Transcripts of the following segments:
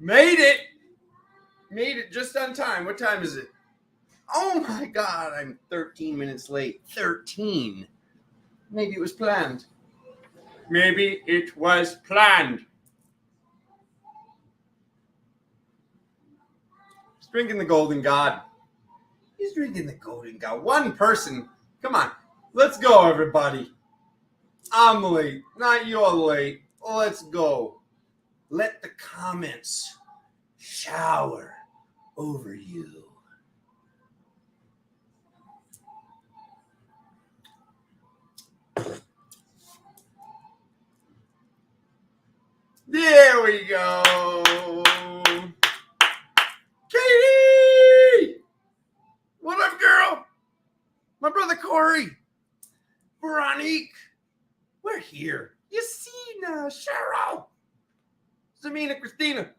Made it. Made it just on time. What time is it? Oh my God, I'm 13 minutes late. 13. Maybe it was planned. Maybe it was planned. He's drinking the Golden God. He's drinking the Golden God. One person. Come on. Let's go, everybody. I'm late. Not you're late. Let's go. Let the comments shower over you. There we go. Katie! What up, girl? My brother Corey. Veronique. We're here. Yasina, Cheryl. Zamina Christina.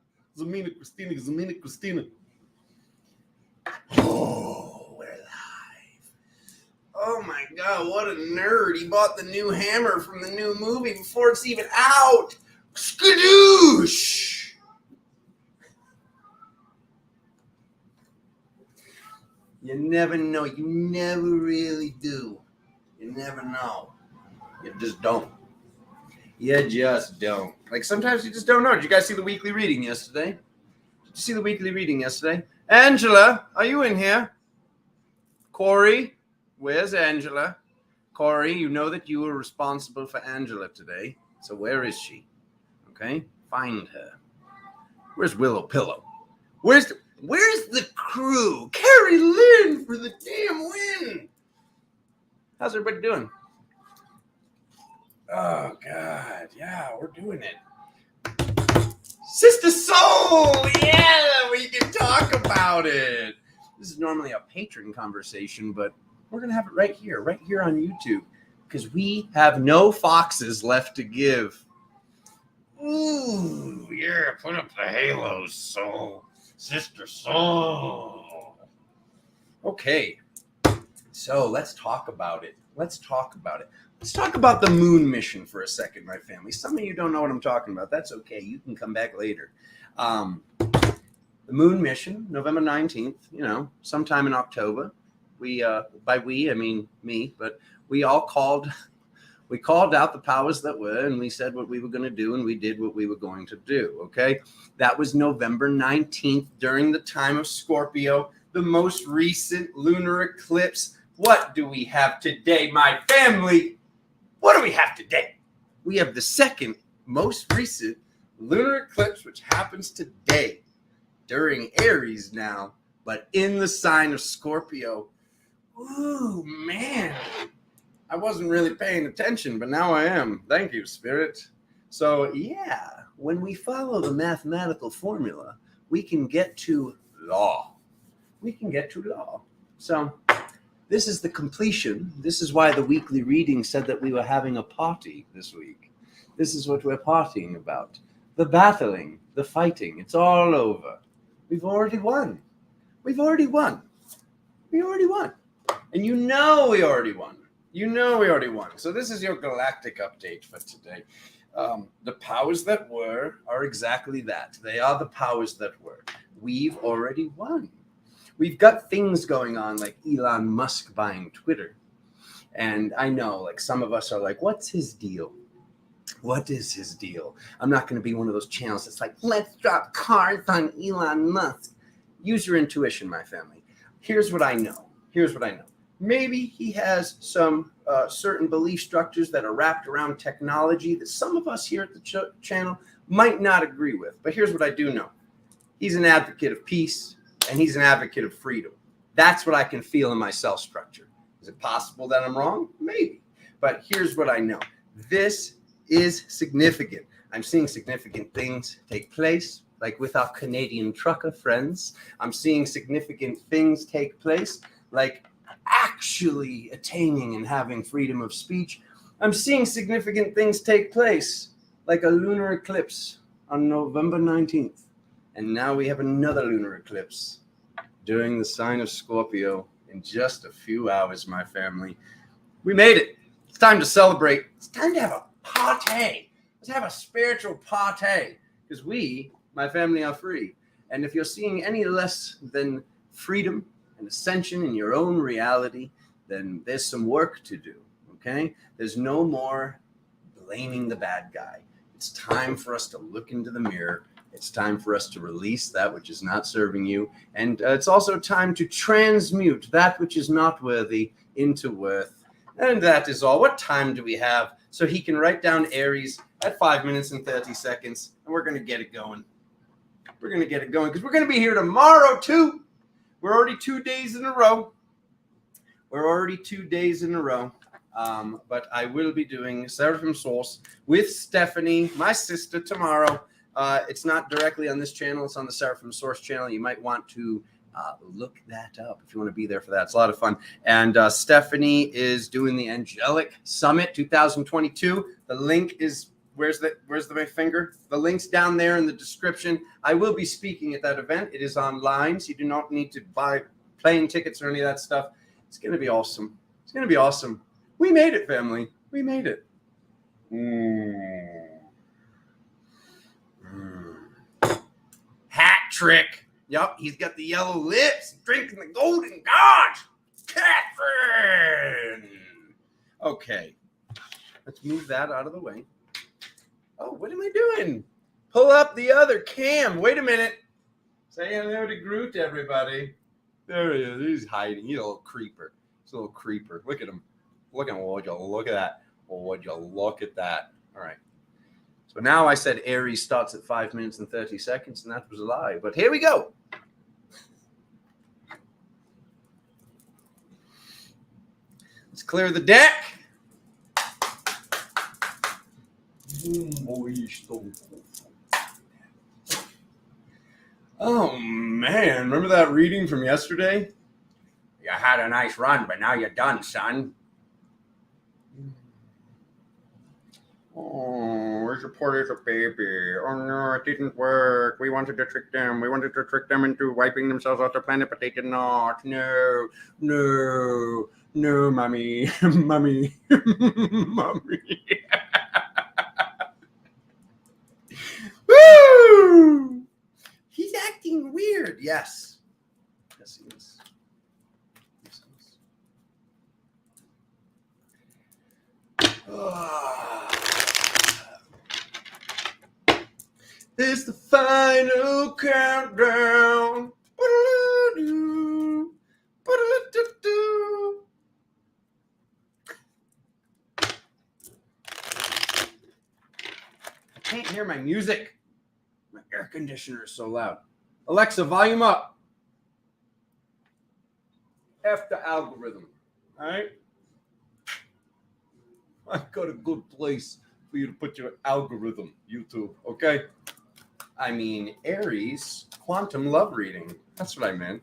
Oh, we're live. Oh my God, what a nerd. He bought the new hammer from the new movie before it's even out. Skadoosh! You never know. You never really do. You never know. You just don't. You just don't. Like sometimes you just don't know. Did you guys see the weekly reading yesterday? Did you see the weekly reading yesterday? Angela, are you in here? Corey, where's Angela? Corey, you know that you were responsible for Angela today. So where is she? Okay, find her. Where's Willow Pillow? Where's the crew? Carrie Lynn for the damn win. How's everybody doing? Oh God, yeah, we're doing it. Sister Soul, yeah, we can talk about it. This is normally a patron conversation, but we're gonna have it right here on YouTube, because we have no foxes left to give. Ooh, yeah, put up the halos, Soul. Sister Soul. Okay, so let's talk about it. Let's talk about the moon mission for a second, my family. Some of you don't know what I'm talking about. That's okay. You can come back later. The moon mission, November 19th, sometime in October. We, by we, I mean me, but we all called out the powers that were, and we said what we were going to do, and we did what we were going to do, okay? That was November 19th during the time of Scorpio, the most recent lunar eclipse. What do we have today, my family? What do we have today? We have the second most recent lunar eclipse, which happens today during Aries now, but in the sign of Scorpio. Ooh, man. I wasn't really paying attention, but now I am. Thank you, Spirit. So, yeah, when we follow the mathematical formula, we can get to law. So, this is the completion. This is why the weekly reading said that we were having a party this week. This is what we're partying about. The battling, the fighting, it's all over. We've already won. We already won. And you know we already won. So this is your galactic update for today. The powers that were are exactly that. They are the powers that were. We've already won. We've got things going on like Elon Musk buying Twitter. And I know, like, some of us are like, what's his deal? What is his deal? I'm not going to be one of those channels that's like, let's drop cards on Elon Musk. Use your intuition, my family. Here's what I know. Maybe he has some certain belief structures that are wrapped around technology that some of us here at the channel might not agree with. But here's what I do know. He's an advocate of peace, and he's an advocate of freedom. That's what I can feel in my cell structure. Is it possible that I'm wrong? Maybe. But here's what I know. This is significant. I'm seeing significant things take place, like with our Canadian trucker friends. I'm seeing significant things take place, like actually attaining and having freedom of speech. I'm seeing significant things take place, like a lunar eclipse on November 19th. And now we have another lunar eclipse during the sign of Scorpio in just a few hours, my family. We made it. It's time to celebrate. It's time to have a party. Let's have a spiritual party, because we My family are free. And if you're seeing any less than freedom and ascension in your own reality, then there's some work to do, okay? There's no more blaming the bad guy. It's time for us to look into the mirror. It's time for us to release that which is not serving you. And it's also time to transmute that which is not worthy into worth. And that is all. What time do we have? So he can write down Aries at 5 minutes and 30 seconds. And we're going to get it going. We're going to get it going because we're going to be here tomorrow too. We're already 2 days in a row. But I will be doing Seraphim Source with Stephanie, my sister, tomorrow. It's not directly on this channel. It's on the Seraphim Source channel. You might want to look that up if you want to be there for that. It's a lot of fun. And Stephanie is doing the Angelic Summit 2022. The link is, where's my finger? The link's down there in the description. I will be speaking at that event. It is online, so you do not need to buy plane tickets or any of that stuff. It's going to be awesome. It's going to be awesome. We made it, family. We made it. Hat trick. Yup, he's got the yellow lips, drinking the golden gods. Catherine. Okay. Let's move that out of the way. Oh, what am I doing? Pull up the other cam. Wait a minute. Say hello to Groot, everybody. There he is. He's hiding. He's a little creeper. He's a little creeper. Look at him. Look at him. Would you look at that? Would you look at that? All right. So now I said Aries starts at 5 minutes and 30 seconds, and that was a lie. But here we go. Let's clear the deck. Oh, man. Remember that reading from yesterday? You had a nice run, but now you're done, son. Oh, where's your poor little baby? Oh, no, it didn't work. We wanted to trick them. We wanted to trick them into wiping themselves off the planet, but they did not. No, mommy. Mommy. Mommy. Woo! He's acting weird. Yes. Yes, he is. Yes, he is. It's the final countdown. I can't hear my music. My air conditioner is so loud. Alexa, volume up. F the algorithm. All right? I've got a good place for you to put your algorithm, YouTube, okay? I mean, Aries, quantum love reading. That's what I meant.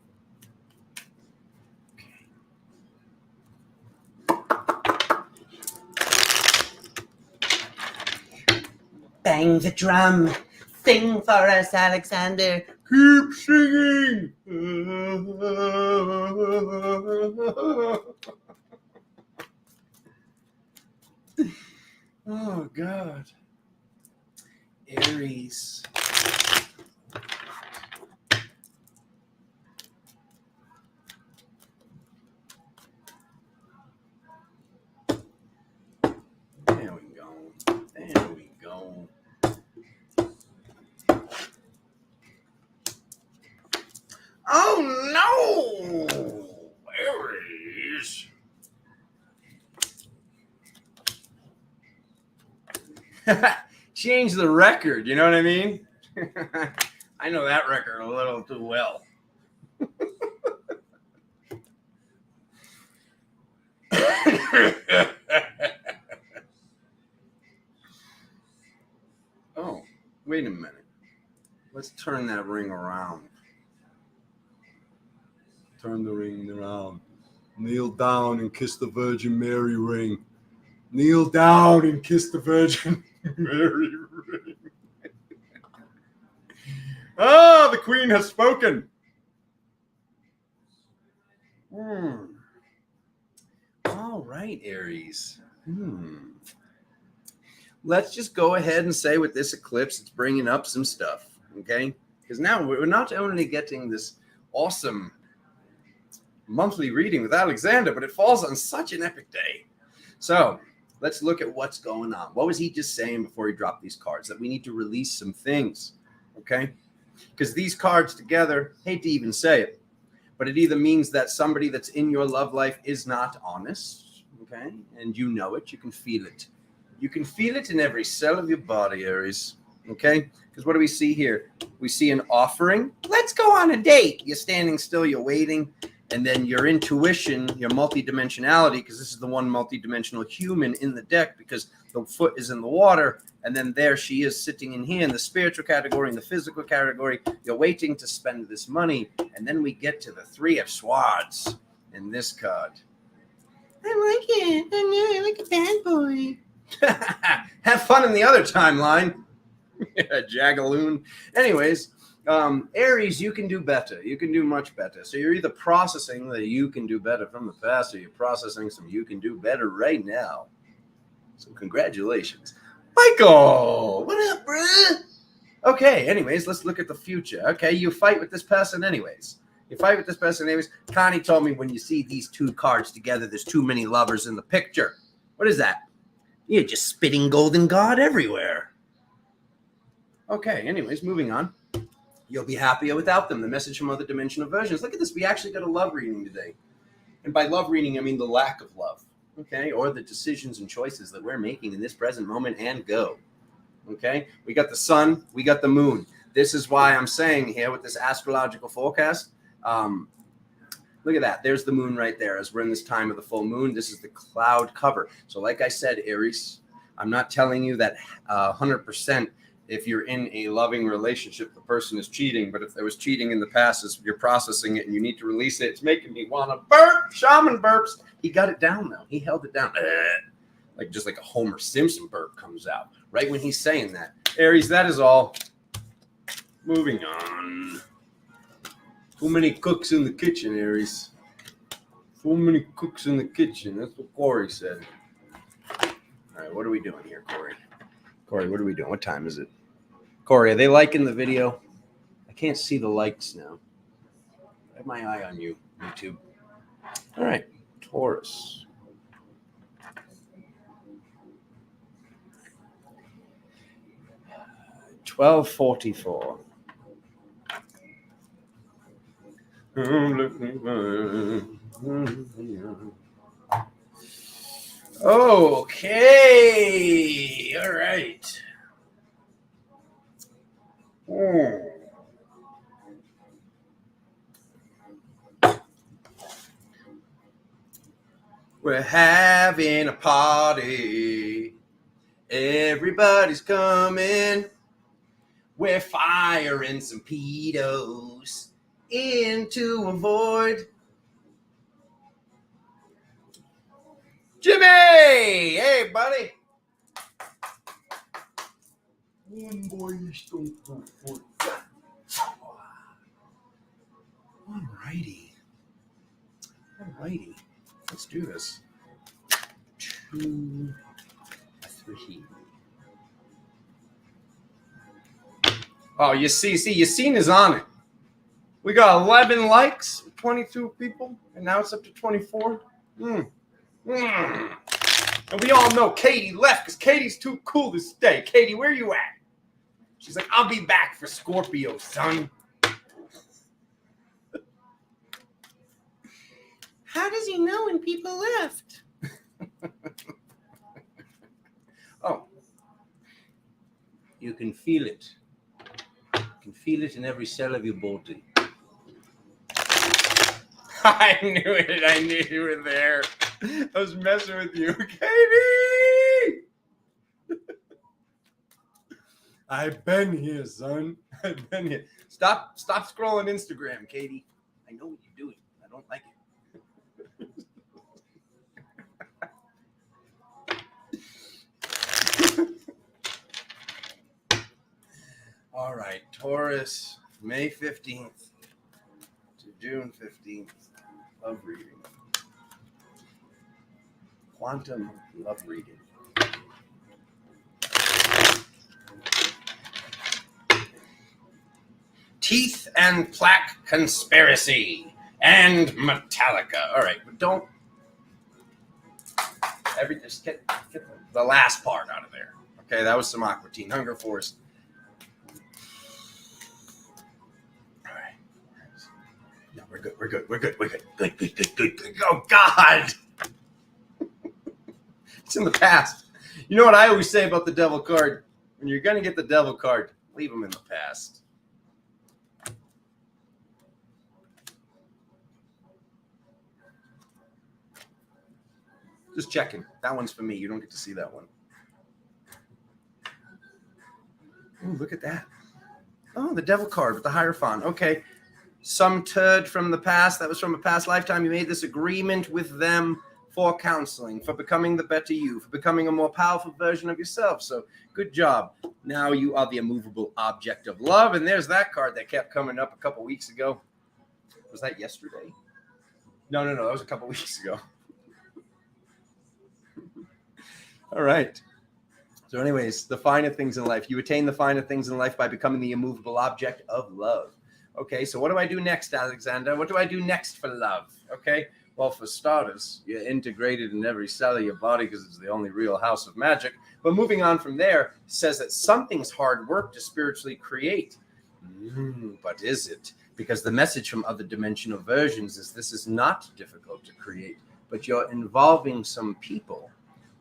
Bang the drum. Sing for us, Alexander. Keep singing. Oh, God. Aries. There we go. There we go. Oh, no! Aries. Change the record, you know what I mean? I know that record a little too well. Oh, wait a minute. Let's turn that ring around. Turn the ring around. Kneel down and kiss the Virgin Mary ring. Kneel down and kiss the Virgin Mary ring. Ah, the Queen has spoken. All right, Aries. Let's just go ahead and say with this eclipse, it's bringing up some stuff. okay? Because now we're not only getting this awesome monthly reading with Alexander, but it falls on such an epic day. So let's look at what's going on. What was he just saying before he dropped these cards? That we need to release some things, okay? Because these cards together, hate to even say it, but it either means that somebody that's in your love life is not honest, okay? And you know it. You can feel it. You can feel it in every cell of your body, Aries, okay? Because what do we see here? We see an offering. Let's go on a date. You're standing still. You're waiting. And then your intuition, your multidimensionality, because this is the one multidimensional human in the deck because the foot is in the water. And then there she is sitting in here in the spiritual category, in the physical category. You're waiting to spend this money. And then we get to the Three of Swords in this card. I like it. I know. I like a bad boy. Have fun in the other timeline. Jagaloon. Anyways, Aries, you can do better. You can do much better. So you're either processing that you can do better from the past, or you're processing some you can do better right now. So congratulations. Michael, what up, bruh? Okay, anyways, let's look at the future. Okay, you fight with this person anyways. Connie told me when you see these two cards together, there's too many lovers in the picture. What is that? You're just spitting golden god everywhere. Okay, anyways, moving on. You'll be happier without them. The message from other dimensional versions. Look at this. We actually got a love reading today. And by love reading, I mean the lack of love. Okay? Or the decisions and choices that we're making in this present moment and go. Okay? We got the sun. We got the moon. This is why I'm saying here with this astrological forecast. Look at that. There's the moon right there. As we're in this time of the full moon, this is the cloud cover. So like I said, Aries, I'm not telling you that 100% if you're in a loving relationship, the person is cheating. But if there was cheating in the past, you're processing it and you need to release it. It's making me want to burp. Shaman burps. He got it down, though. He held it down. Like just like a Homer Simpson burp comes out right when he's saying that. Aries, that is all. Moving on. Too many cooks in the kitchen, Aries. Too many cooks in the kitchen. That's what Corey said. All right, what are we doing here, Corey? Corey, what are we doing? What time is it? Corey, are they liking the video? I can't see the likes now. I have my eye on you, YouTube. All right, Taurus. $12.44. Okay. All right. We're having a party. Everybody's coming. We're firing some pedos into a void. Jimmy! Hey, buddy. One boy stole for Alrighty. Let's do this. 2, 3. Oh, you see, Yassine is on it. We got 11 likes, 22 people, and now it's up to 24. And we all know Katie left because Katie's too cool to stay. Katie, where you at? She's like, I'll be back for Scorpio, son. How does he know when people left? Oh. You can feel it. You can feel it in every cell of your body. I knew it. I knew you were there. I was messing with you. Katie! I've been here, son. I've been here. Stop scrolling Instagram, Katie. I know what you're doing. I don't like it. All right, Taurus, May 15th to June 15th. Love reading. Quantum love reading. Teeth and Plaque Conspiracy and Metallica. All right, but don't just get the last part out of there. Okay, that was some Aqua Teen. Hunger Force. All right. No, we're good. Good. Oh, God. It's in the past. You know what I always say about the devil card? When you're going to get the devil card, leave them in the past. Just checking. That one's for me. You don't get to see that one. Ooh, look at that. Oh, the devil card with the Hierophant. Okay. Some turd from the past. That was from a past lifetime. You made this agreement with them for counseling, for becoming the better you, for becoming a more powerful version of yourself. So good job. Now you are the immovable object of love. And there's that card that kept coming up a couple weeks ago. Was that yesterday? No. That was a couple weeks ago. All right. So anyways, the finer things in life. You attain the finer things in life by becoming the immovable object of love. Okay, so what do I do next, Alexander? What do I do next for love? Okay, well, for starters, you're integrated in every cell of your body because it's the only real house of magic. But moving on from there, says that something's hard work to spiritually create. But is it? Because the message from other dimensional versions is this is not difficult to create, but you're involving some people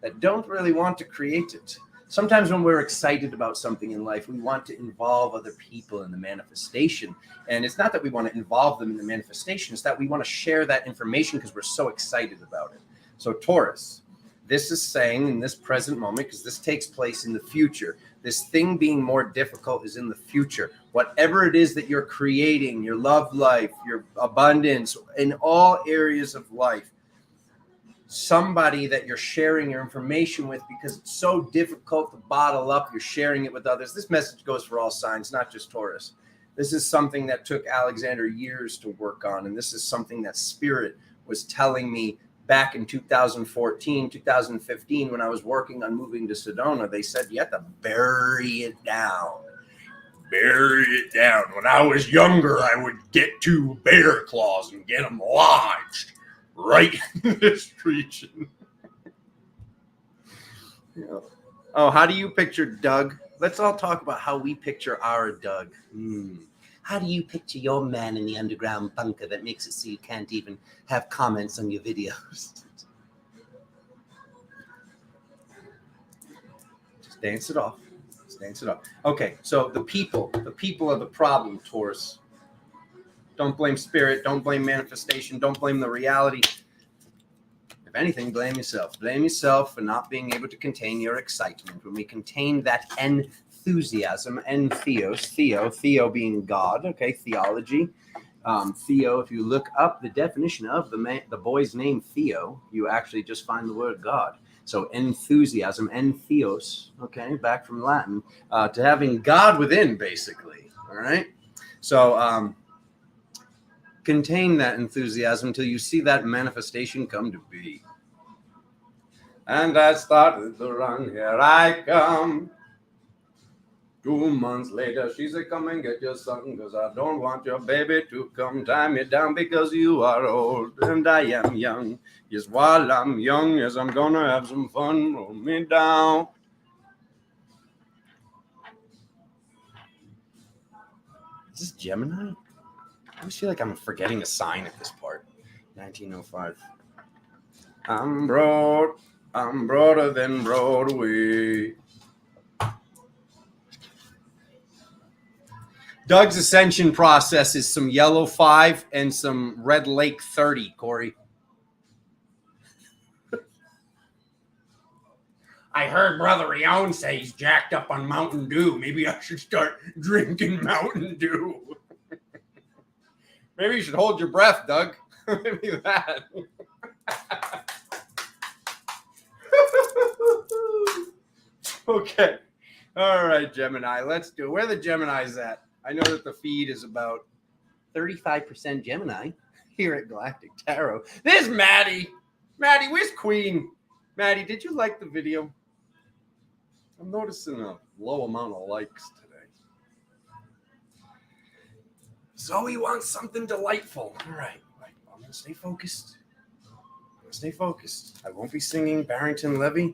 that don't really want to create it. Sometimes when we're excited about something in life, we want to involve other people in the manifestation. And it's not that we want to involve them in the manifestation, it's that we want to share that information because we're so excited about it. So Taurus, this is saying in this present moment, because this takes place in the future, this thing being more difficult is in the future. Whatever it is that you're creating, your love life, your abundance, in all areas of life, somebody that you're sharing your information with, because it's so difficult to bottle up, you're sharing it with others. This message goes for all signs, not just Taurus. This is something that took Alexander years to work on, and this is something that Spirit was telling me back in 2014, 2015, when I was working on moving to Sedona. They said you have to bury it down. Bury it down. When I was younger, I would get 2 bear claws and get them lodged right in this region. Yeah. Oh, how do you picture Doug? Let's all talk about how we picture our Doug. How do you picture your man in the underground bunker that makes it so you can't even have comments on your videos? Just dance it off. Okay, so the people are the problem, Taurus. Don't blame Spirit. Don't blame manifestation. Don't blame the reality. If anything, blame yourself. Blame yourself for not being able to contain your excitement. When we contain that enthusiasm, Theo being God, okay, theology. Theo, if you look up the definition of the boy's name Theo, you actually just find the word God. So enthusiasm, entheos, okay, back from Latin, to having God within, basically. All right. So contain that enthusiasm until you see that manifestation come to be. And I started to run, here I come. 2 months later, she said, come and get your son, because I don't want your baby to come tie me down, because you are old and I am young. Yes, while I'm young, yes, I'm gonna have some fun, roll me down. Is this Gemini? I always feel like I'm forgetting a sign at this part. 1905. I'm broader than Broadway. Doug's ascension process is some yellow 5 and some red lake 30, Corey. I heard Brother Rion say he's jacked up on Mountain Dew. Maybe I should start drinking Mountain Dew. Maybe you should hold your breath, Doug. Maybe that. Okay. All right, Gemini. Let's do it. Where are the Geminis at? I know that the feed is about 35% Gemini here at Galactic Tarot. There's Maddie. Maddie, where's Queen? Maddie, did you like the video? I'm noticing a low amount of likes today. Zoe wants something delightful. All right. I'm going to stay focused. I won't be singing Barrington Levy.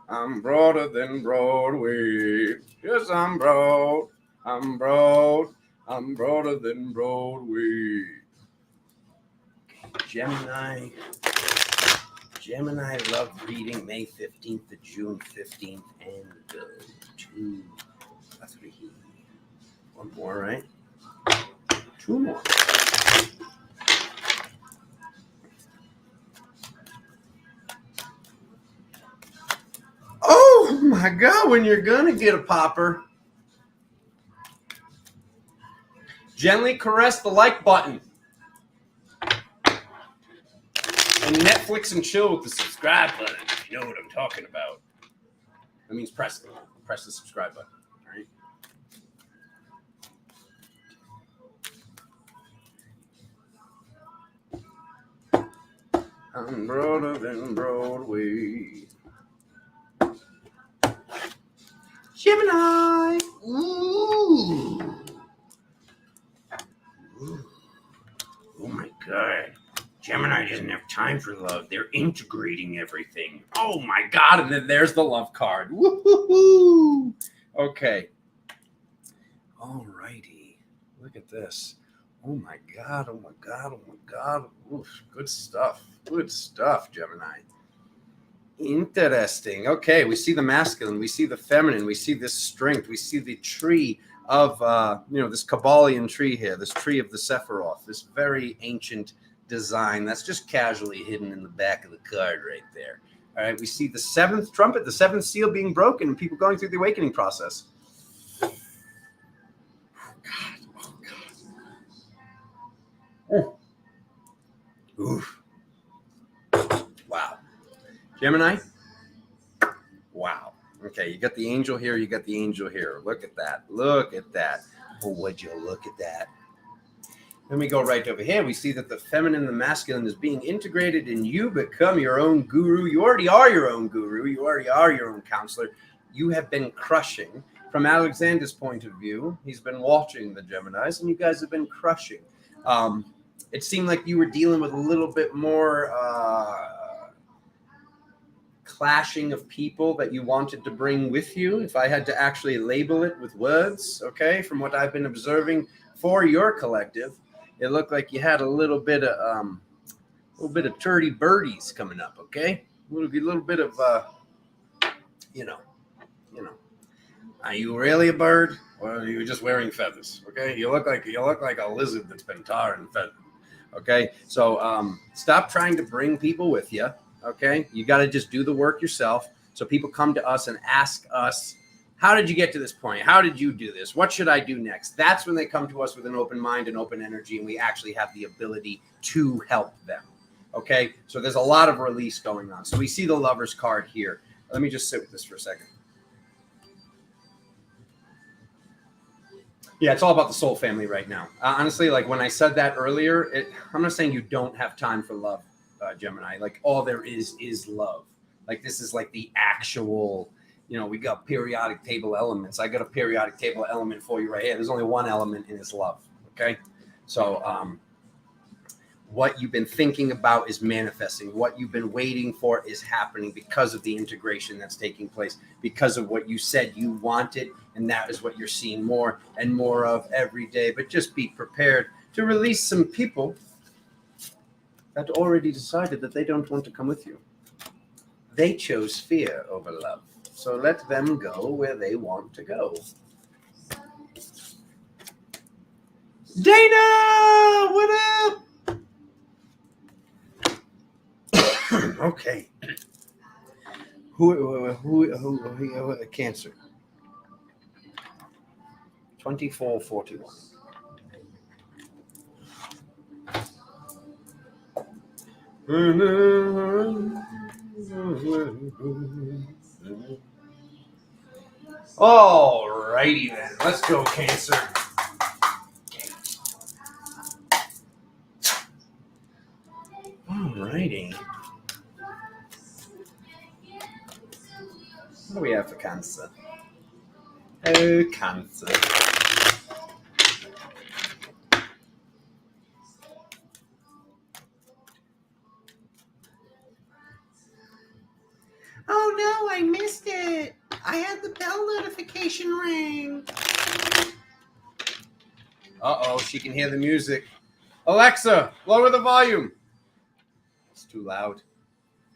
I'm broader than Broadway. Yes, I'm broad. I'm broader than Broadway. Gemini love reading May 15th to June 15th and 2, 3. One more, right? 2 more. Oh my God, when you're gonna get a popper, gently caress the like button. And Netflix and chill with the subscribe button, if you know what I'm talking about. That means press it. Press the subscribe button, all right? I'm broader than Broadway. Gemini. Ooh. Oh my God. Gemini doesn't have time for love. They're integrating everything. Oh my God. And then there's the love card. Woo-hoo-hoo. Okay. All righty. Look at this. Oh my God. Oof, good stuff, Gemini. Interesting. Okay, we see the masculine, we see the feminine, we see this strength, we see the tree of, this Kabbalion tree here, this tree of the Sephiroth, this very ancient design that's just casually hidden in the back of the card right there. All right, we see the 7th trumpet, the 7th seal being broken, and people going through the awakening process. Oh, God. Oof. Wow. Gemini? Wow. Okay, you got the angel here, you got the angel here. Look at that. Oh, would you look at that? Then we go right over here. We see that the feminine and the masculine is being integrated, and you become your own guru. You already are your own guru. You already are your own counselor. You have been crushing. From Alexander's point of view, he's been watching the Geminis, and you guys have been crushing. It seemed like you were dealing with a little bit more clashing of people that you wanted to bring with you. If I had to actually label it with words, okay, from what I've been observing for your collective, it looked like you had a little bit of dirty birdies coming up, okay? A little bit of Are you really a bird, or are you just wearing feathers? Okay, you look like a lizard that's been tarred and feathered. Okay, so stop trying to bring people with you. Okay, you got to just do the work yourself. So people come to us and ask us, how did you get to this point? How did you do this? What should I do next? That's when they come to us with an open mind and open energy, and we actually have the ability to help them. Okay, so there's a lot of release going on. So we see the Lover's card here. Let me just sit with this for a second. Yeah, it's all about the soul family right now. Honestly, like when I said that earlier, I'm not saying you don't have time for love, Gemini. Like all there is love. Like this is like the actual, we got periodic table elements. I got a periodic table element for you right here. There's only one element in this love. Okay. So what you've been thinking about is manifesting. What you've been waiting for is happening because of the integration that's taking place, because of what you said you wanted. And that is what you're seeing more and more of every day. But just be prepared to release some people that already decided that they don't want to come with you. They chose fear over love. So let them go where they want to go. Dana, what up? Okay. Who Cancer. 2441. All righty then. Let's go, Cancer. Alrighty. What do we have for Cancer? Oh, Cancer. Oh no, I missed it. I had the bell notification ring. Uh-oh, she can hear the music. Alexa, lower the volume. It's too loud.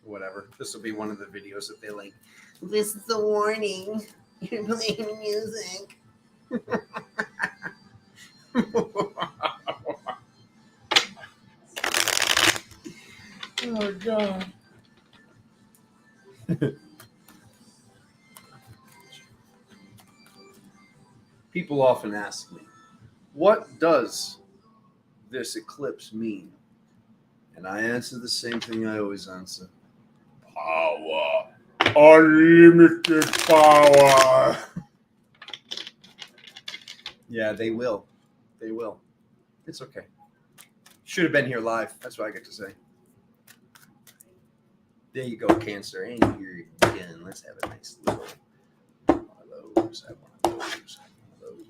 Whatever. This will be one of the videos that they link. This is a warning. You're playing music. Oh, God. People often ask me, what does this eclipse mean? And I answer the same thing I always answer. Power. Unlimited power. Yeah, they will. They will. It's okay. Should have been here live. That's what I get to say. There you go, Cancer. And here again. Let's have a nice little one of those. Have one of those. Have one of those.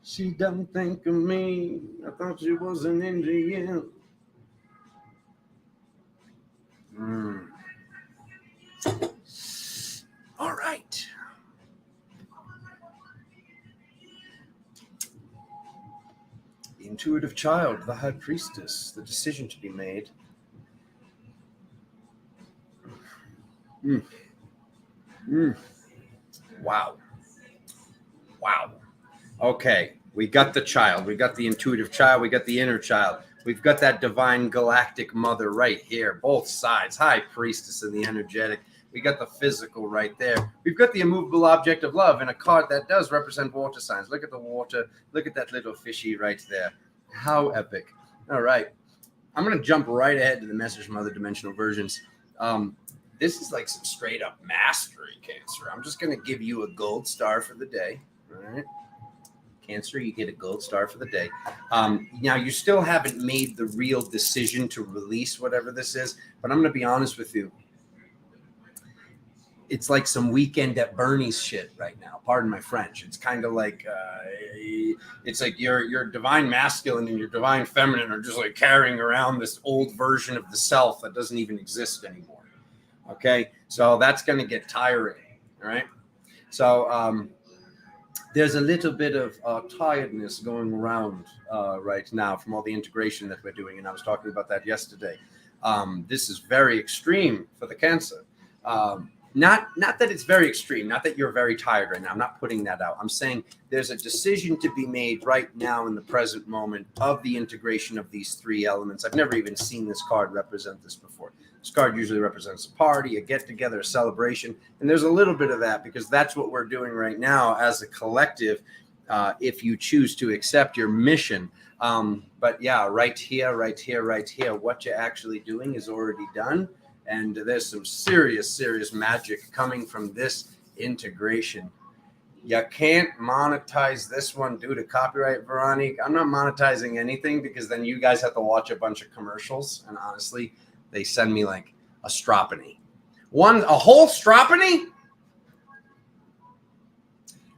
She don't think of me. I thought she was an Indian. All right. The intuitive child, the high priestess, the decision to be made. Wow. Wow. Okay, we got the child. We got the intuitive child. We got the inner child. We've got that divine galactic mother right here, both sides, high priestess and the energetic. We got the physical right there. We've got the immovable object of love in a card that does represent water signs. Look at the water. Look at that little fishy right there. How epic. All right. I'm going to jump right ahead to the message from other dimensional versions. This is like some straight up mastery, Cancer. I'm just going to give you a gold star for the day. All right. Cancer, you get a gold star for the day. Now, you still haven't made the real decision to release whatever this is, but I'm going to be honest with you. It's like some Weekend at Bernie's shit right now. Pardon my French. It's kind of like it's like your divine masculine and your divine feminine are just like carrying around this old version of the self that doesn't even exist anymore. Okay, so that's going to get tiring. All right, so there's a little bit of tiredness going around right now from all the integration that we're doing, and I was talking about that yesterday. This is very extreme for the Cancer. Not that it's very extreme, not that you're very tired right now. I'm not putting that out. I'm saying there's a decision to be made right now in the present moment of the integration of these three elements. I've never even seen this card represent this before. This card usually represents a party, a get-together, a celebration, and there's a little bit of that because that's what we're doing right now as a collective if you choose to accept your mission. But yeah, right here, what you're actually doing is already done. And there's some serious magic coming from this integration. You can't monetize this one due to copyright, Veronique. I'm not monetizing anything because then you guys have to watch a bunch of commercials. And honestly, they send me like a strophany. A whole strophany?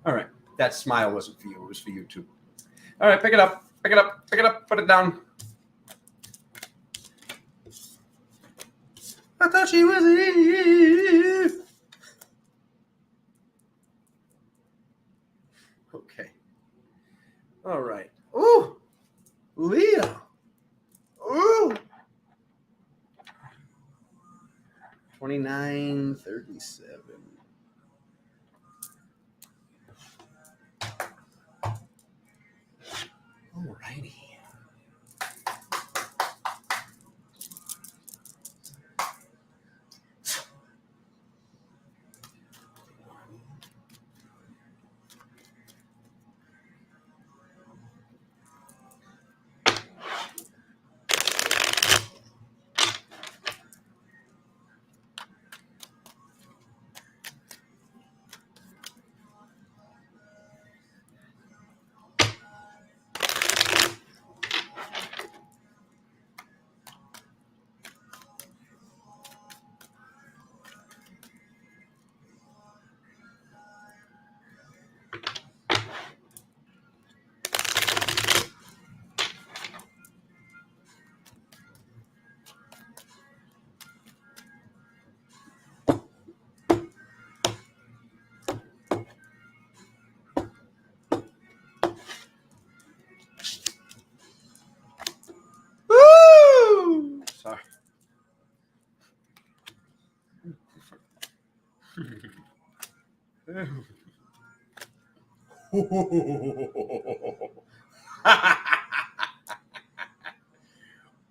All right. That smile wasn't for you. It was for you too. All right. Pick it up. Put it down. I thought she was an idiot. Okay. All right. Ooh. Leo. Ooh. 2937. All righty.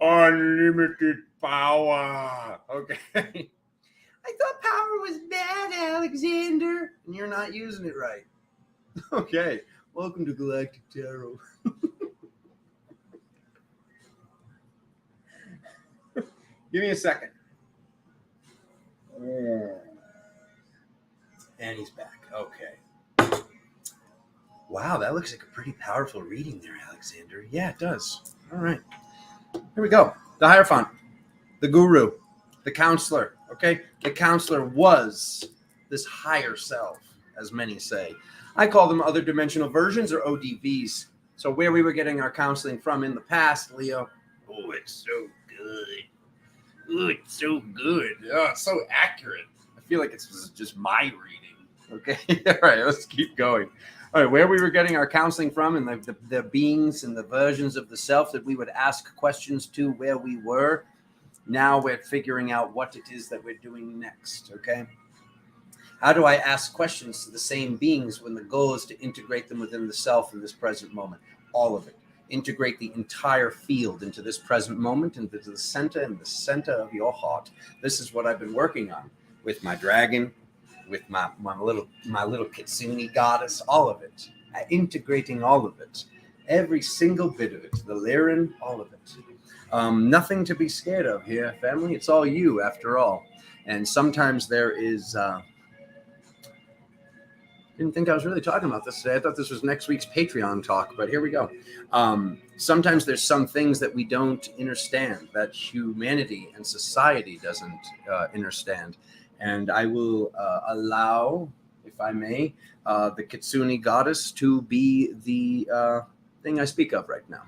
Unlimited power. Okay. I thought power was bad, Alexander, and you're not using it right. Okay. Welcome to Galactic Tarot. Give me a second. And he's back. Okay. Wow, that looks like a pretty powerful reading there, Alexander. Yeah, it does. All right. Here we go. The Hierophant, the Guru, the Counselor. Okay. The Counselor was this higher self, as many say. I call them other dimensional versions or ODVs. So where we were getting our counseling from in the past, Leo. Oh, it's so good. Oh, it's so good. Oh, it's so accurate. I feel like it's just my reading. Okay. All right. Let's keep going. All right, where we were getting our counseling from and the beings and the versions of the self that we would ask questions to where we were. Now we're figuring out what it is that we're doing next, okay? How do I ask questions to the same beings when the goal is to integrate them within the self in this present moment? All of it. Integrate the entire field into this present moment, into the center of your heart. This is what I've been working on with my dragon, with my little Kitsune goddess, all of it, integrating all of it, every single bit of it, the Lyran, all of it. Nothing to be scared of here, family. It's all you, after all. And sometimes there is. Didn't think I was really talking about this today. I thought this was next week's Patreon talk, but here we go. Sometimes there's some things that we don't understand, that humanity and society doesn't understand. And I will allow, if I may, the Kitsune goddess to be the thing I speak of right now.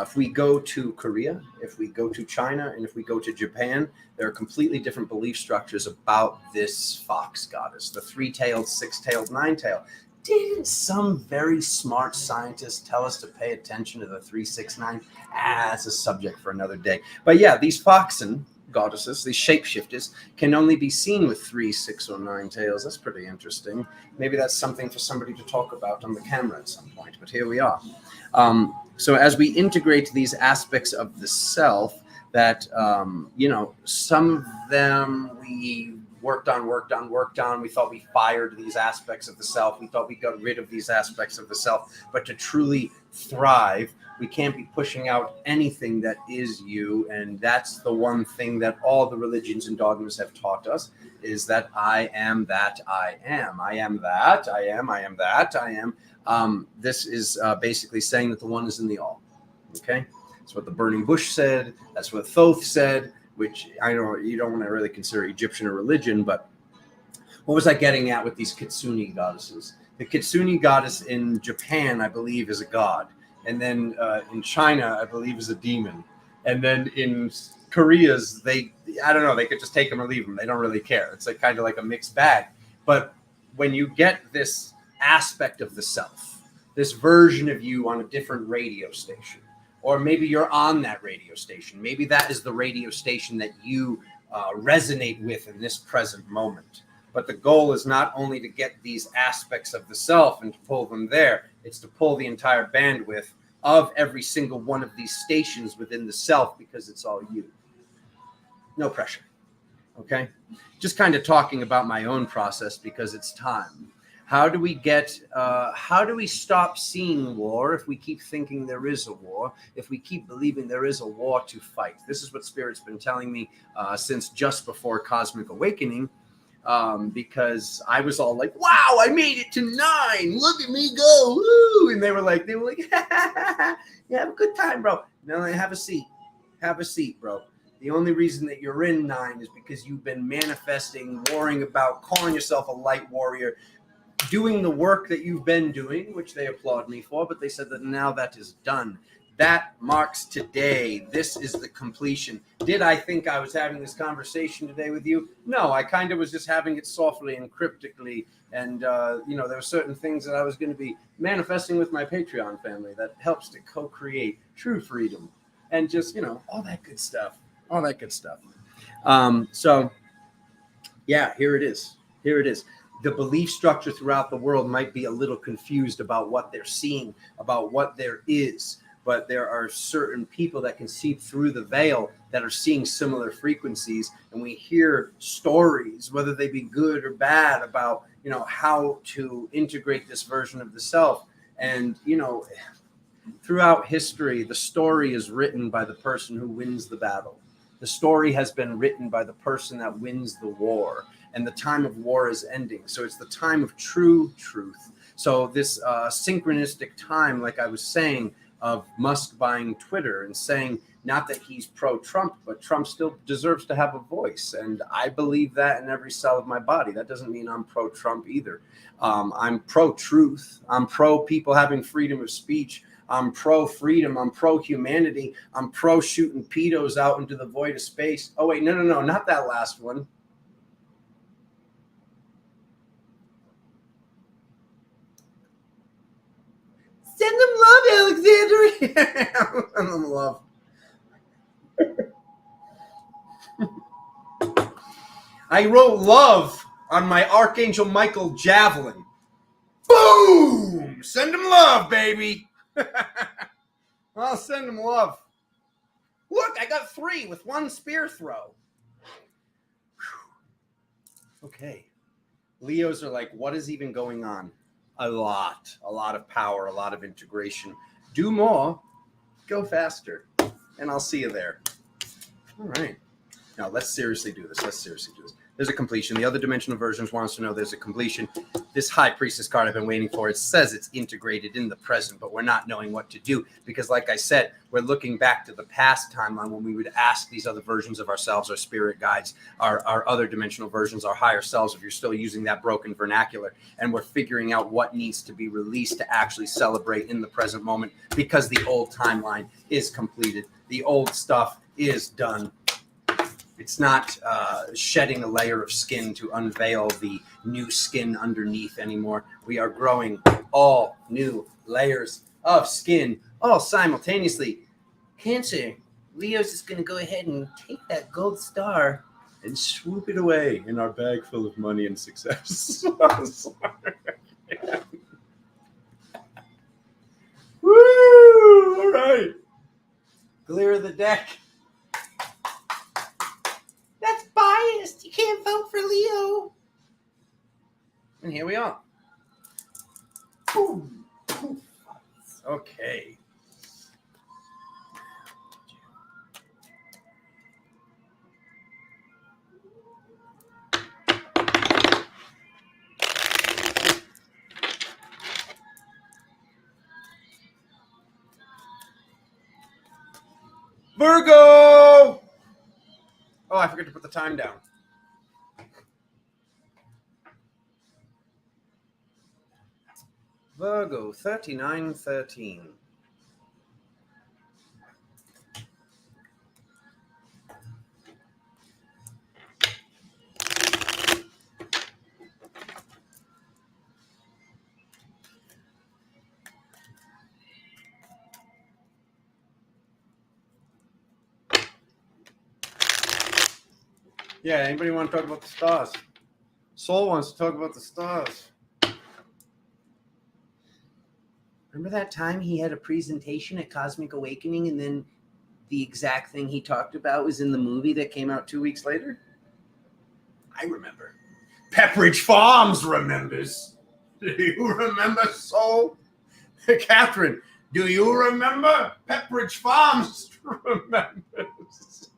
If we go to Korea, if we go to China, and if we go to Japan, there are completely different belief structures about this fox goddess, the three-tailed, six-tailed, nine-tailed. Didn't some very smart scientist tell us to pay attention to the 369? That's a subject for another day. But yeah, these foxen goddesses, these shapeshifters, can only be seen with 3, 6, or 9 tails. That's pretty interesting. Maybe that's something for somebody to talk about on the camera at some point, but here we are. So as we integrate these aspects of the self that, some of them we worked on. We thought we fired these aspects of the self. We thought we got rid of these aspects of the self. But to truly thrive, we can't be pushing out anything that is you. And that's the one thing that all the religions and dogmas have taught us, is that I am that I am. I am that I am. I am that I am. This is basically saying that the one is in the all. Okay? That's what the burning bush said. That's what Thoth said, which I know you don't want to really consider Egyptian or religion, but what was I getting at with these Kitsune goddesses? The Kitsune goddess in Japan, I believe, is a god. And then in China, I believe, is a demon. And then in Korea's, they could just take them or leave them. They don't really care. It's like kind of like a mixed bag. But when you get this aspect of the self, this version of you on a different radio station, or maybe you're on that radio station, maybe that is the radio station that you resonate with in this present moment. But the goal is not only to get these aspects of the self and to pull them there, it's to pull the entire bandwidth of every single one of these stations within the self, because it's all you. No pressure. Okay? Just kind of talking about my own process because it's time. How do we stop seeing war if we keep thinking there is a war, if we keep believing there is a war to fight? This is what Spirit's been telling me since just before Cosmic Awakening, because I was all like, wow, I made it to 9. Look at me go. Woo! And they were like, yeah, have a good time, bro. No, have a seat. Have a seat, bro. The only reason that you're in 9 is because you've been manifesting, worrying about, calling yourself a light warrior, doing the work that you've been doing, which they applaud me for, but they said that now that is done. That marks today. This is the completion. Did I think I was having this conversation today with you? No, I kind of was just having it softly and cryptically. And, there were certain things that I was going to be manifesting with my Patreon family that helps to co-create true freedom and just, all that good stuff. All that good stuff. So, yeah, here it is. Here it is. the belief structure throughout the world might be a little confused about what they're seeing, about what there is. But there are certain people that can see through the veil that are seeing similar frequencies. And we hear stories, whether they be good or bad, about, how to integrate this version of the self. And, throughout history, the story is written by the person who wins the battle. The story has been written by the person that wins the war. And the time of war is ending. So it's the time of true truth. So this synchronistic time, like I was saying, of Musk buying Twitter and saying, not that he's pro-Trump, but Trump still deserves to have a voice. And I believe that in every cell of my body. That doesn't mean I'm pro-Trump either. I'm pro-truth. I'm pro-people having freedom of speech. I'm pro-freedom. I'm pro-humanity. I'm pro-shooting pedos out into the void of space. Oh, wait, no, not that last one. Send them love, Alexander. Send them love. I wrote love on my Archangel Michael javelin. Boom! Send them love, baby. I'll send them love. Look, I got 3 with 1 spear throw. Okay. Leos are like, what is even going on? A lot of power, a lot of integration. Do more, go faster, and I'll see you there. All right. Now let's seriously do this. There's a completion. The other dimensional versions wants to know there's a completion. This High Priestess card I've been waiting for, it says it's integrated in the present, but we're not knowing what to do because, like I said, we're looking back to the past timeline when we would ask these other versions of ourselves, our spirit guides, our other dimensional versions, our higher selves, if you're still using that broken vernacular, and we're figuring out what needs to be released to actually celebrate in the present moment because the old timeline is completed. The old stuff is done. It's not shedding a layer of skin to unveil the new skin underneath anymore. We are growing all new layers of skin, all simultaneously. Cancer, Leo's is going to go ahead and take that gold star and swoop it away in our bag full of money and success. Woo! All right. Clear the deck. That's biased. You can't vote for Leo. And here we are. Boom. Okay. Virgo! Oh, I forgot to put the time down. Virgo, 3913. Yeah, anybody want to talk about the stars? Soul wants to talk about the stars. Remember that time he had a presentation at Cosmic Awakening and then the exact thing he talked about was in the movie that came out 2 weeks later? I remember. Pepperidge Farms remembers. Do you remember, Soul? Catherine, do you remember? Pepperidge Farms remembers.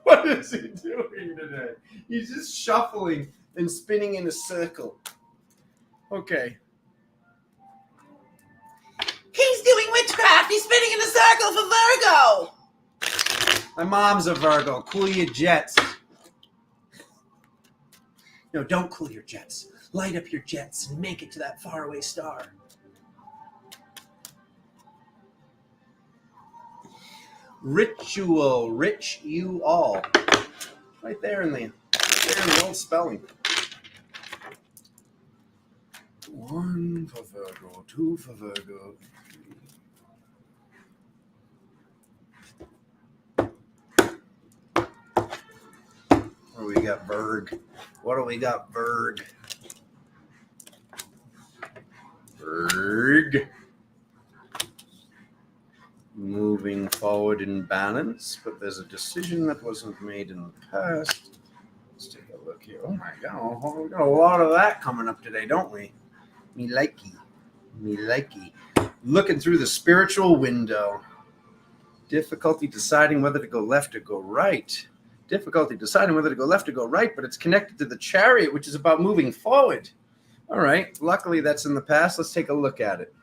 What is he doing today? He's just shuffling and spinning in a circle. Okay. He's doing witchcraft. He's spinning in a circle for Virgo. My mom's a Virgo. Cool your jets. No, don't cool your jets. Light up your jets and make it to that faraway star. Ritual, rich you all. Right there in the old spelling. 1 for Virgo, 2 for Virgo. What do we got, Virg? What do we got, Virg? Berg. Moving forward in balance, but there's a decision that wasn't made in the past. Let's take a look here. Oh my God, we got a lot of that coming up today, don't we? Me likey. Looking through the spiritual window. Difficulty deciding whether to go left or go right. But it's connected to the Chariot, which is about moving forward. All right. Luckily, that's in the past. Let's take a look at it.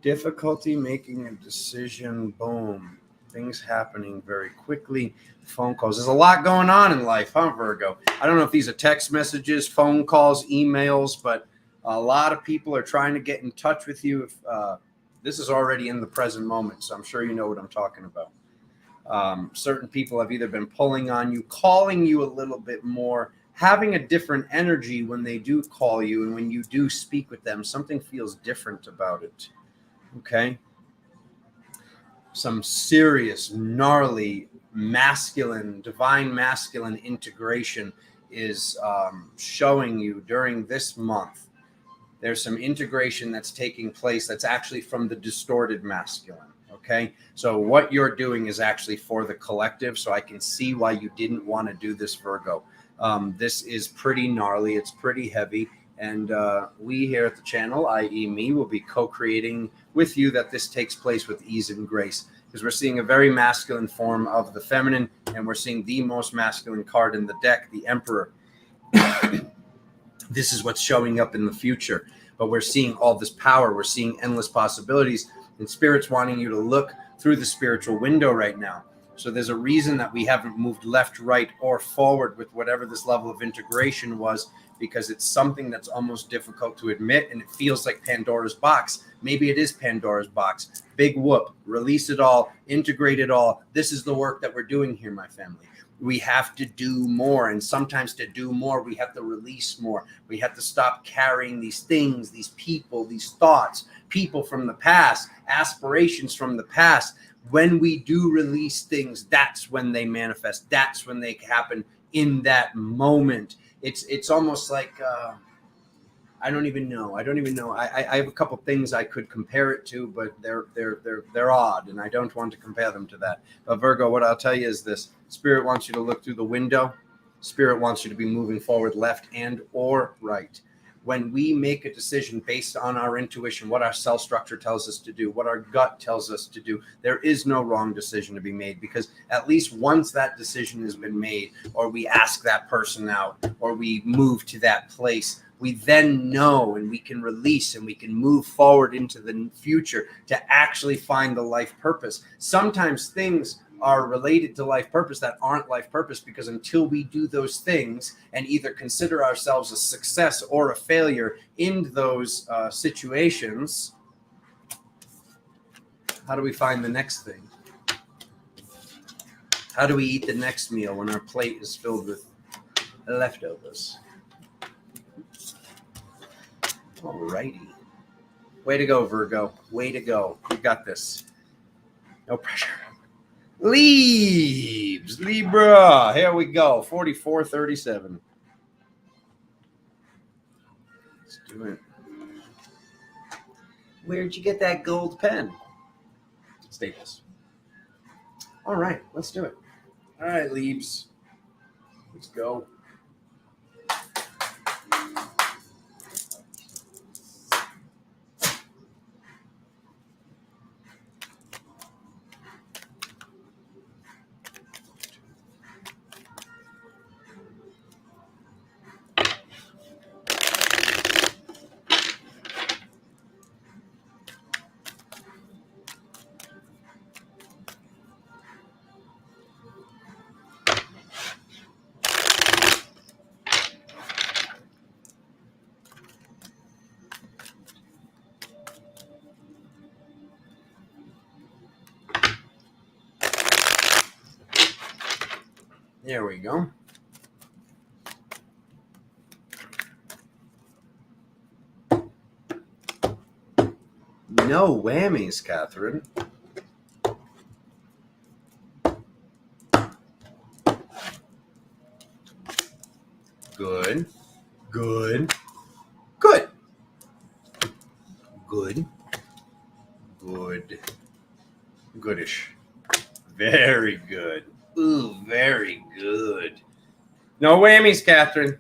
Difficulty making a decision. Boom. Things happening very quickly. Phone calls. There's a lot going on in life, huh, Virgo? I don't know if these are text messages, phone calls, emails, but a lot of people are trying to get in touch with you. If this is already in the present moment, so I'm sure you know what I'm talking about. Certain people have either been pulling on you, calling you a little bit more, having a different energy when they do call you, and when you do speak with them, something feels different about it. Okay? Some serious, gnarly, masculine, divine masculine integration is showing you during this month. There's some integration that's taking place that's actually from the distorted masculine. Okay. So what you're doing is actually for the collective. So I can see why you didn't want to do this, Virgo. This is pretty gnarly. It's pretty heavy. And we here at the channel, i.e. me, will be co-creating with you that this takes place with ease and grace. Because we're seeing a very masculine form of the feminine. And we're seeing the most masculine card in the deck, the Emperor. This is what's showing up in the future. But we're seeing all this power. We're seeing endless possibilities. And Spirit's wanting you to look through the spiritual window right now. So there's a reason that we haven't moved left, right, or forward with whatever this level of integration was, because it's something that's almost difficult to admit, and it feels like Pandora's box. Maybe it is Pandora's box. Big whoop. Release it all. Integrate it all. This is the work that we're doing here, my family. We have to do more, and sometimes to do more, we have to release more. We have to stop carrying these things, these people, these thoughts, people from the past, aspirations from the past. When we do release things, that's when they manifest. That's when they happen in that moment. It's almost like I don't even know. I have a couple things I could compare it to, but they're odd, and I don't want to compare them to that. But Virgo, what I'll tell you is this: Spirit wants you to look through the window. Spirit wants you to be moving forward, left and or right. When we make a decision based on our intuition, what our cell structure tells us to do, what our gut tells us to do, there is no wrong decision to be made, because at least once that decision has been made, or we ask that person out, or we move to that place, we then know, and we can release, and we can move forward into the future to actually find the life purpose. Sometimes things are related to life purpose that aren't life purpose, because until we do those things and either consider ourselves a success or a failure in those situations, how do we find the next thing? How do we eat the next meal when our plate is filled with leftovers? Alrighty. Way to go, Virgo. Way to go. You got this. No pressure. Libra. Here we go. 4437. Let's do it. Where'd you get that gold pen? Staples. All right, let's do it. All right, Libs. Let's go. There we go. No whammies, Catherine. Good. Good. Good. Good. Good. Goodish. Very good. Ooh, very good. No whammies, Catherine.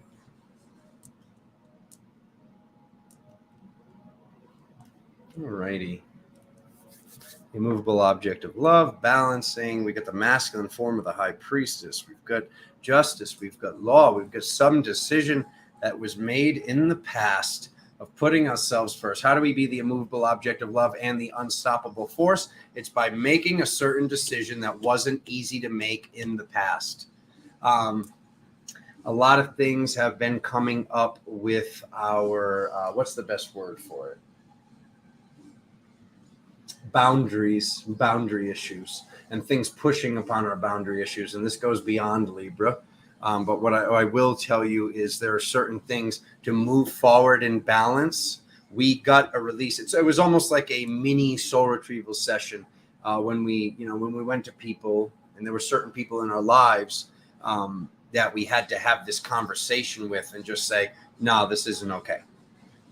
Alrighty. Immovable object of love, balancing. We got the masculine form of the high priestess. We've got justice. We've got law. We've got some decision that was made in the past of putting ourselves first. How do we be the immovable object of love and the unstoppable force? It's by making a certain decision that wasn't easy to make in the past. A lot of things have been coming up with our, what's the best word for it? Boundary issues, and things pushing upon our boundary issues. And this goes beyond Libra. But what I will tell you is there are certain things to move forward in balance. We got a release. It was almost like a mini soul retrieval session when we went to people, and there were certain people in our lives that we had to have this conversation with and just say, no, this isn't okay.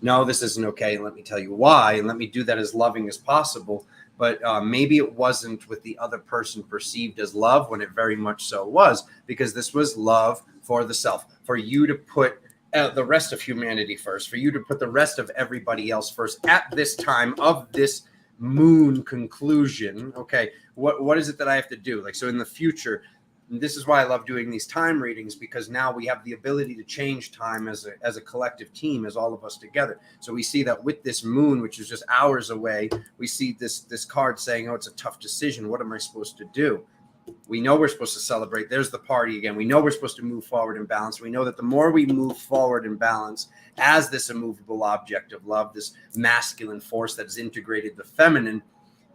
No, this isn't okay. And let me tell you why. And let me do that as loving as possible. But maybe it wasn't with the other person perceived as love when it very much so was, because this was love for the self, for you to put the rest of humanity first, for you to put the rest of everybody else first at this time of this moon conclusion. Okay, what is it that I have to do? Like, so in the future, this is why I love doing these time readings, because now we have the ability to change time as a collective team, as all of us together. So we see that with this moon, which is just hours away, we see this card saying, oh, it's a tough decision. What am I supposed to do? We know we're supposed to celebrate. There's the party again. We know we're supposed to move forward in balance. We know that the more we move forward in balance as this immovable object of love, this masculine force that has integrated the feminine,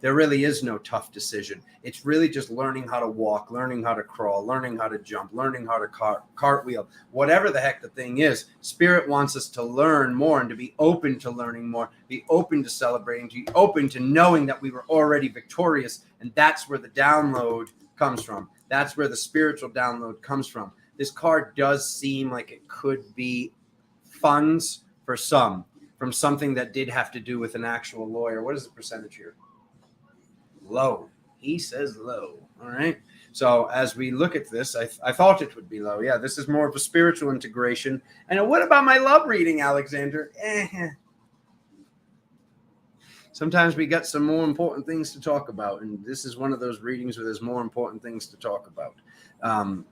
there really is no tough decision. It's really just learning how to walk, learning how to crawl, learning how to jump, learning how to cartwheel, whatever the heck the thing is. Spirit wants us to learn more and to be open to learning more, be open to celebrating, to be open to knowing that we were already victorious. And that's where the download comes from. That's where the spiritual download comes from. This card does seem like it could be funds for some, from something that did have to do with an actual lawyer. What is the percentage here? Low. He says low. All right. So as we look at this, I thought it would be low. Yeah, this is more of a spiritual integration. And what about my love reading, Alexander? Sometimes we got some more important things to talk about. And this is one of those readings where there's more important things to talk about.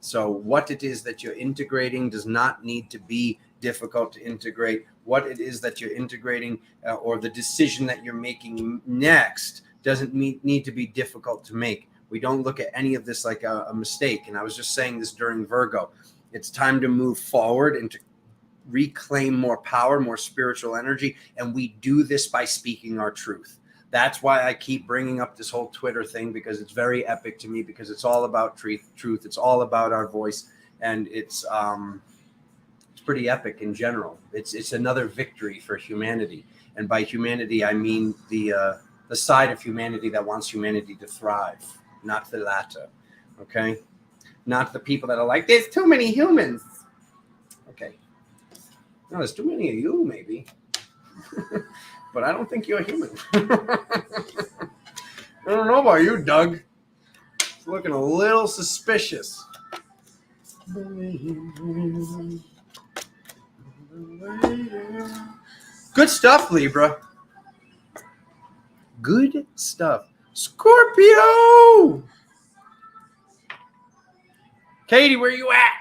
So what it is that you're integrating does not need to be difficult to integrate. What it is that you're integrating or the decision that you're making next doesn't need to be difficult to make. We don't look at any of this like a mistake. And I was just saying this during Virgo. It's time to move forward and to reclaim more power, more spiritual energy. And we do this by speaking our truth. That's why I keep bringing up this whole Twitter thing, because it's very epic to me, because it's all about truth. It's all about our voice. And it's pretty epic in general. It's another victory for humanity. And by humanity, I mean the side of humanity that wants humanity to thrive, not the latter, okay? Not the people that are like, there's too many humans. Okay. No, there's too many of you, maybe. But I don't think you're human. I don't know about you, Doug. It's looking a little suspicious. Good stuff, Libra. Good stuff. Scorpio! Katie, where you at?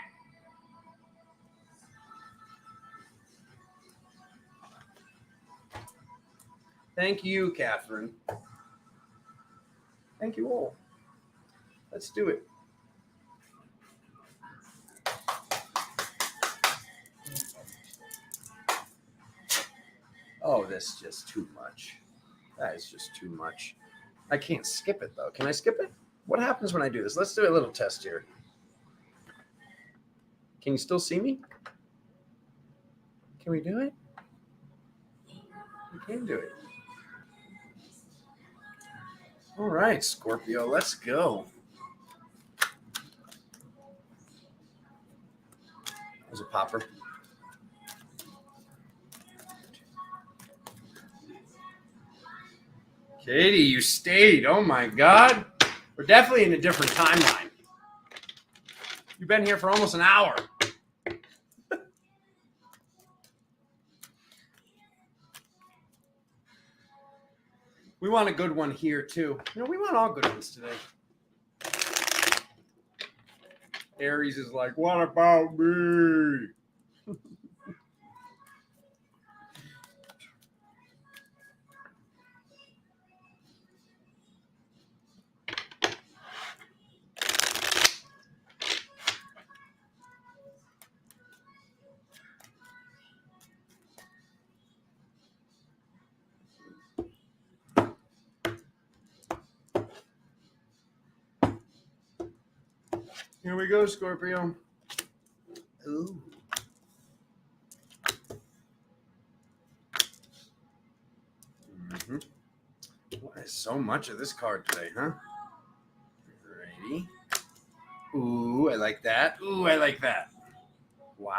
Thank you, Catherine. Thank you all. Let's do it. Oh, that's just too much. That is just too much. I can't skip it, though. Can I skip it? What happens when I do this? Let's do a little test here. Can you still see me? Can we do it? We can do it. All right, Scorpio, let's go. There's a popper. Katie, you stayed. Oh my God. We're definitely in a different timeline. You've been here for almost an hour. We want a good one here too. You know, we want all good ones today. Aries is like, what about me? Here we go, Scorpio. Ooh. Mm-hmm. What is so much of this card today, huh? Alrighty. Ooh, I like that. Ooh, I like that. Wow.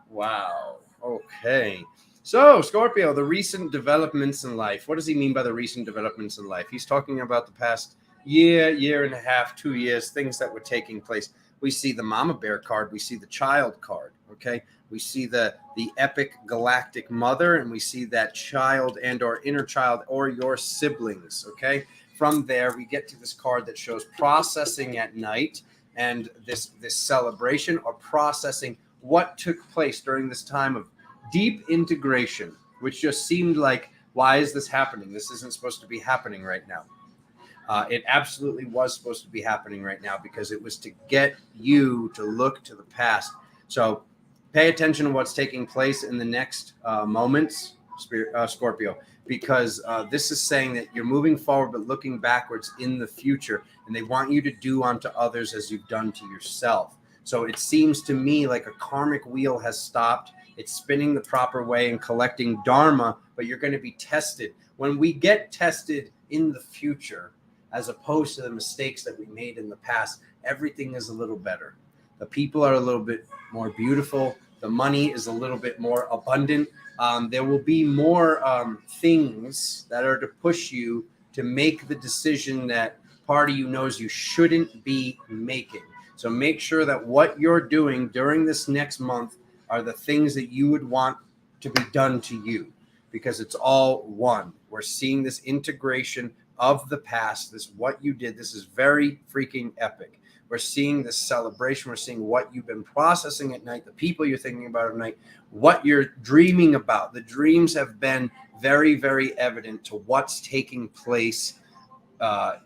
Wow. Okay. So, Scorpio, the recent developments in life. What does he mean by the recent developments in life? He's talking about the past year and a half, 2 years, things that were taking place. We see the mama bear card. We see the child card. Okay. We see the epic galactic mother, and we see that child and or inner child or your siblings. Okay. From there, we get to this card that shows processing at night and this celebration or processing what took place during this time of deep integration, which just seemed like, why is this happening? This isn't supposed to be happening right now. It absolutely was supposed to be happening right now because it was to get you to look to the past. So pay attention to what's taking place in the next moments, Scorpio, because this is saying that you're moving forward but looking backwards in the future, and they want you to do unto others as you've done to yourself. So it seems to me like a karmic wheel has stopped. It's spinning the proper way and collecting dharma, but you're going to be tested. When we get tested in the future, as opposed to the mistakes that we made in the past, everything is a little better. The people are a little bit more beautiful. The money is a little bit more abundant. There will be more things that are to push you to make the decision that part of you knows you shouldn't be making. So make sure that what you're doing during this next month are the things that you would want to be done to you, because it's all one. We're seeing this integration of the past, this what you did. This is very freaking epic. We're seeing this celebration. We're seeing what you've been processing at night, the people you're thinking about at night, what you're dreaming about. The dreams have been very, very evident to what's taking place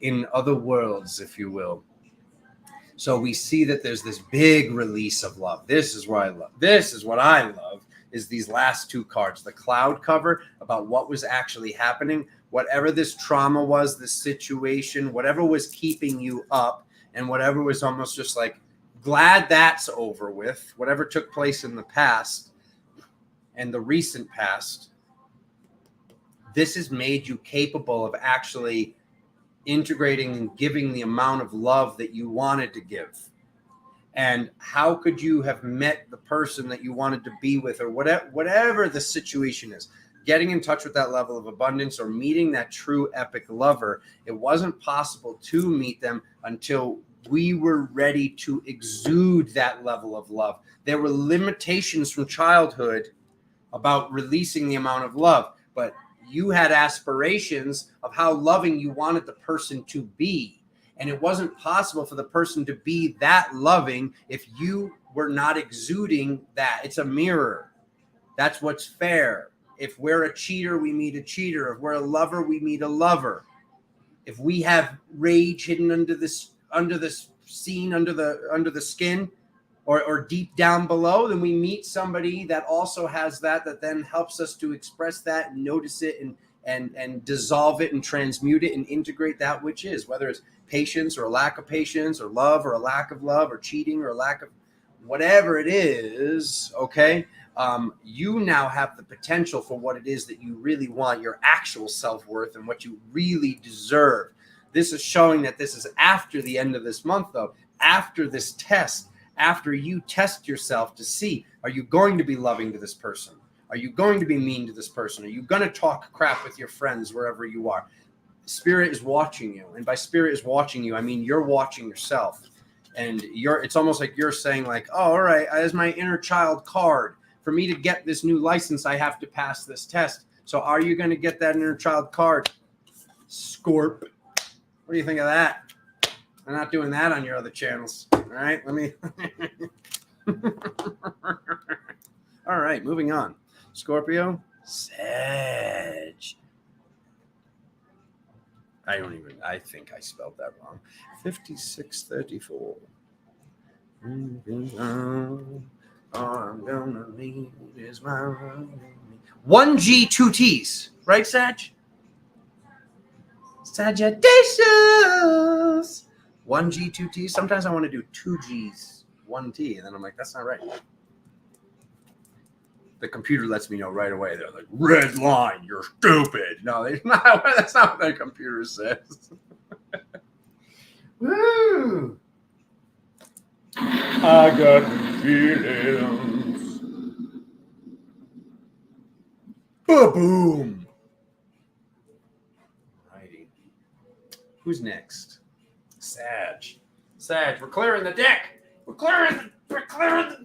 in other worlds, if you will. So we see that there's this big release of love. This is what I love. This is what I love, is these last two cards. The cloud cover about what was actually happening. Whatever this trauma was, this situation, whatever was keeping you up, and whatever was almost just like, glad that's over with, whatever took place in the past and the recent past, this has made you capable of actually integrating and giving the amount of love that you wanted to give. And how could you have met the person that you wanted to be with, or whatever the situation is, getting in touch with that level of abundance or meeting that true epic lover? It wasn't possible to meet them until we were ready to exude that level of love. There were limitations from childhood about releasing the amount of love, but you had aspirations of how loving you wanted the person to be. And it wasn't possible for the person to be that loving if you were not exuding that. It's a mirror. That's what's fair. If we're a cheater, we meet a cheater. If we're a lover, we meet a lover. If we have rage hidden under the skin, or deep down below, then we meet somebody that also has that then helps us to express that and notice it and dissolve it and transmute it and integrate that which is, whether it's patience or a lack of patience, or love or a lack of love, or cheating or a lack of whatever it is. Okay. You now have the potential for what it is that you really want, your actual self-worth and what you really deserve. This is showing that this is after the end of this month, though, after this test. After you test yourself to see, are you going to be loving to this person? Are you going to be mean to this person? Are you going to talk crap with your friends wherever you are? Spirit is watching you. And by spirit is watching you, I mean you're watching yourself. And it's almost like you're saying like, oh, all right, as my inner child card, for me to get this new license, I have to pass this test. So are you going to get that inner child card? Scorp. What do you think of that? I'm not doing that on your other channels. All right, let me. All right, moving on. Scorpio, Sag. I think I spelled that wrong. 5634. All I'm gonna need is my running. 1G, 2 T's. Right, Sag? Sagittarius. 1G, 2 T's. Sometimes I want to do 2 G's, 1 T. And then I'm like, that's not right. The computer lets me know right away. They're like, red line, you're stupid. No, that's not what the computer says. Woo! I got feelings. Boom! Righty. Who's next? Sag. Sag, we're clearing the deck. We're clearing the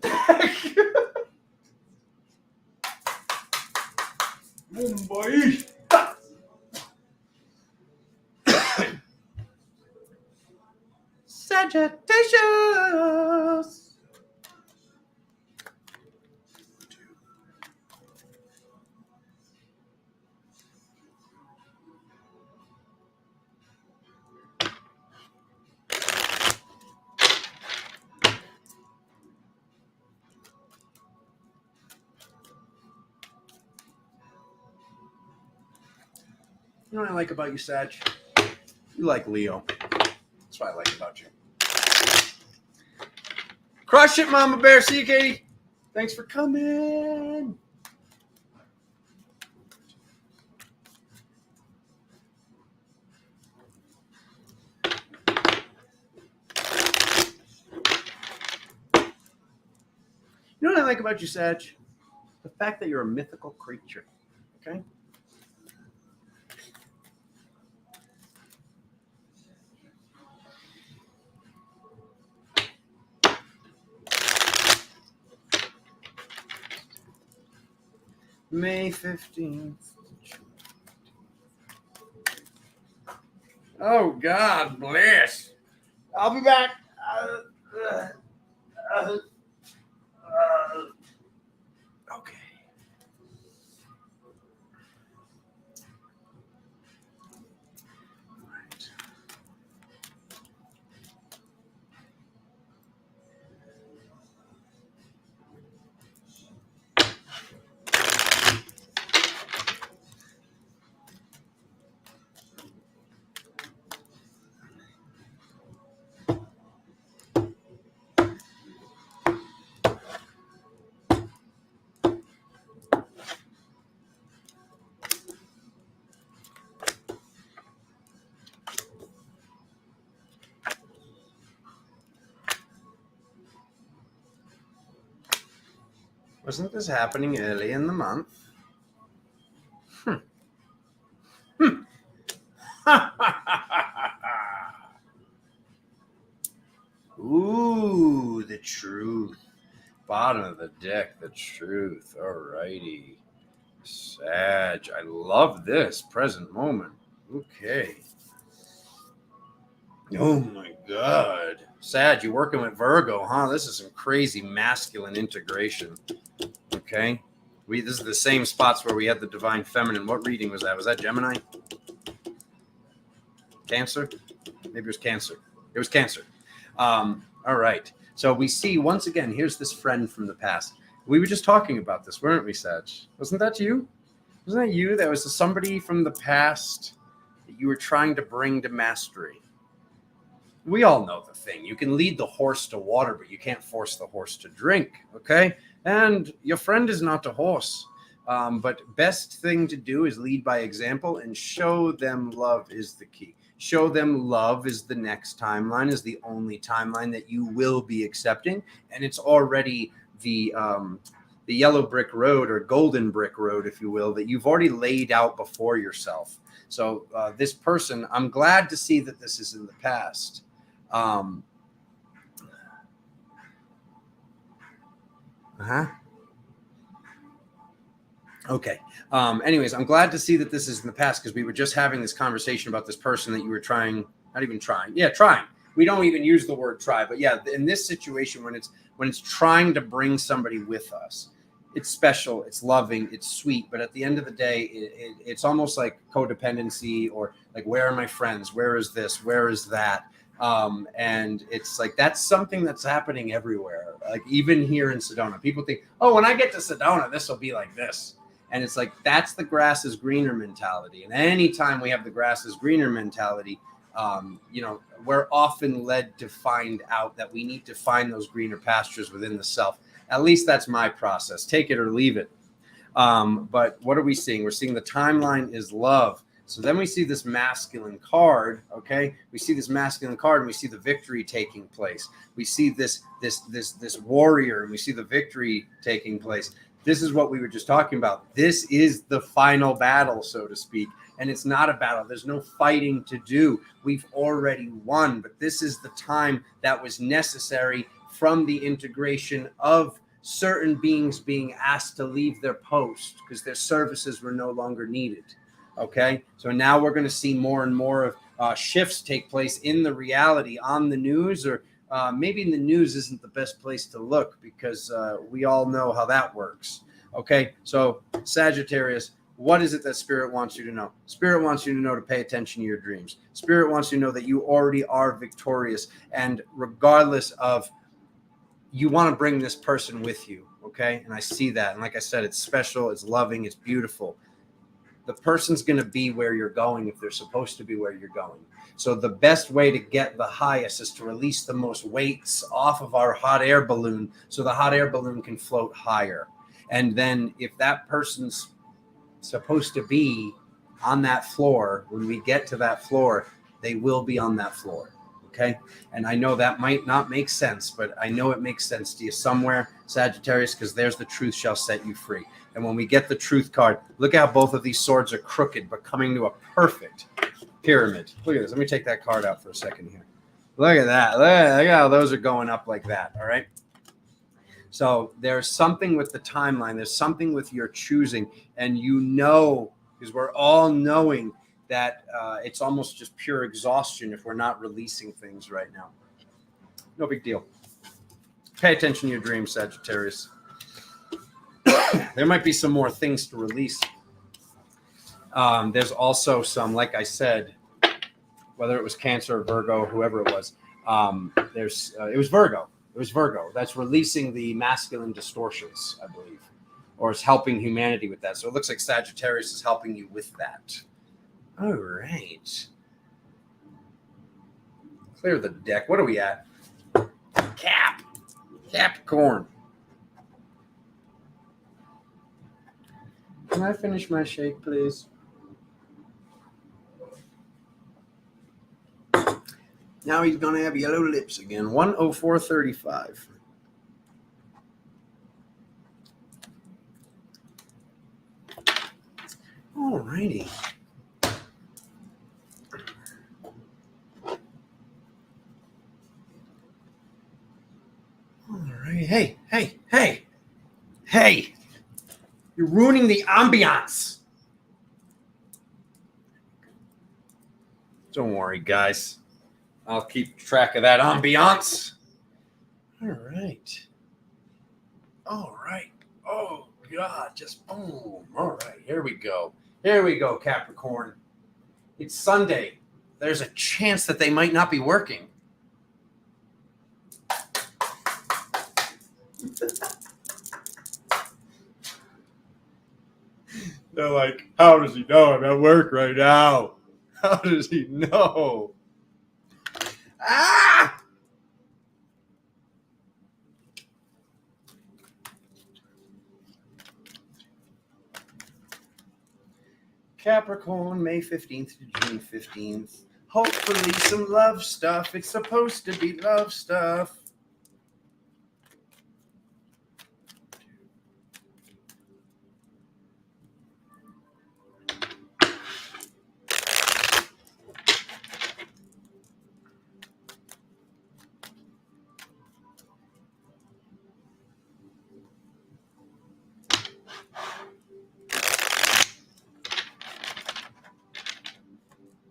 deck. Mumbai. Sagittarius. You know what I like about you, Sag? You like Leo. That's what I like about you. Crush it, Mama Bear. See you, Katie. Thanks for coming. You know what I like about you, Sag? The fact that you're a mythical creature. Okay? May 15th. Oh, God bless. I'll be back. Okay. Right. Wasn't this happening early in the month? Ooh, the truth. Bottom of the deck, the truth. Alrighty. Sag. I love this present moment. Okay. Oh my God. Sag, you're working with Virgo, huh? This is some crazy masculine integration. Okay. This is the same spots where we had the divine feminine. What reading was that? Was that Gemini? Cancer? Maybe it was Cancer. It was Cancer. All right. So we see once again, here's this friend from the past. We were just talking about this, weren't we, Sag? Wasn't that you? Wasn't that you? That was somebody from the past that you were trying to bring to mastery. We all know the thing. You can lead the horse to water, but you can't force the horse to drink. Okay. And your friend is not a horse. But best thing to do is lead by example and show them love is the key. Show them love is the next timeline, is the only timeline that you will be accepting. And it's already the the yellow brick road, or golden brick road, if you will, that you've already laid out before yourself. So this person, I'm glad to see that this is in the past. Okay. Anyways, I'm glad to see that this is in the past, because we were just having this conversation about this person that you were trying, not even trying. Yeah, trying. We don't even use the word try, but yeah, in this situation, when it's trying to bring somebody with us, it's special, it's loving, it's sweet, but at the end of the day, it's almost like codependency, or like, where are my friends? Where is this? Where is that? And it's like, that's something that's happening everywhere. Like, even here in Sedona, people think, oh, when I get to Sedona, this will be like this. And it's like, that's the grass is greener mentality. And anytime we have the grass is greener mentality, we're often led to find out that we need to find those greener pastures within the self. At least that's my process. Take it or leave it. But what are we seeing? We're seeing the timeline is love. So then we see this masculine card. Okay, we see this masculine card, and we see the victory taking place. We see this warrior, and we see the victory taking place. This is what we were just talking about. This is the final battle, so to speak. And it's not a battle. There's no fighting to do. We've already won. But this is the time that was necessary from the integration of certain beings being asked to leave their post because their services were no longer needed. Okay? So now we're going to see more and more of shifts take place in the reality on the news, or maybe the news isn't the best place to look, because we all know how that works. Okay, so Sagittarius, what is it that Spirit wants you to know? Spirit wants you to know to pay attention to your dreams. Spirit wants you to know that you already are victorious, and regardless of, you want to bring this person with you. Okay, and I see that, and like I said, it's special, it's loving, it's beautiful. The person's going to be where you're going if they're supposed to be where you're going. So the best way to get the highest is to release the most weights off of our hot air balloon, so the hot air balloon can float higher. And then if that person's supposed to be on that floor, when we get to that floor, they will be on that floor. Okay. And I know that might not make sense, but I know it makes sense to you somewhere, Sagittarius, because there's the truth shall set you free. And when we get the truth card, look how both of these swords are crooked, but coming to a perfect pyramid. Look at this. Let me take that card out for a second here. Look at that. Look at how those are going up like that. All right. So there's something with the timeline. There's something with your choosing. And because we're all knowing that it's almost just pure exhaustion if we're not releasing things right now. No big deal. Pay attention to your dreams, Sagittarius. There might be some more things to release. There's also some, like I said, whether it was Cancer or Virgo, whoever it was, it was Virgo. It was Virgo. That's releasing the masculine distortions, I believe, or is helping humanity with that. So it looks like Sagittarius is helping you with that. All right. Clear the deck. What are we at? Capricorn. Can I finish my shake, please? Now he's going to have yellow lips again. 104.35. All righty. All right. Hey. You're ruining the ambiance. Don't worry, guys. I'll keep track of that ambiance. All right. Oh, God. Just boom. All right. Here we go, Capricorn. It's Sunday. There's a chance that they might not be working. They're like, how does he know I'm at work right now? How does he know? Ah! Capricorn, May 15th to June 15th. Hopefully some love stuff. It's supposed to be love stuff.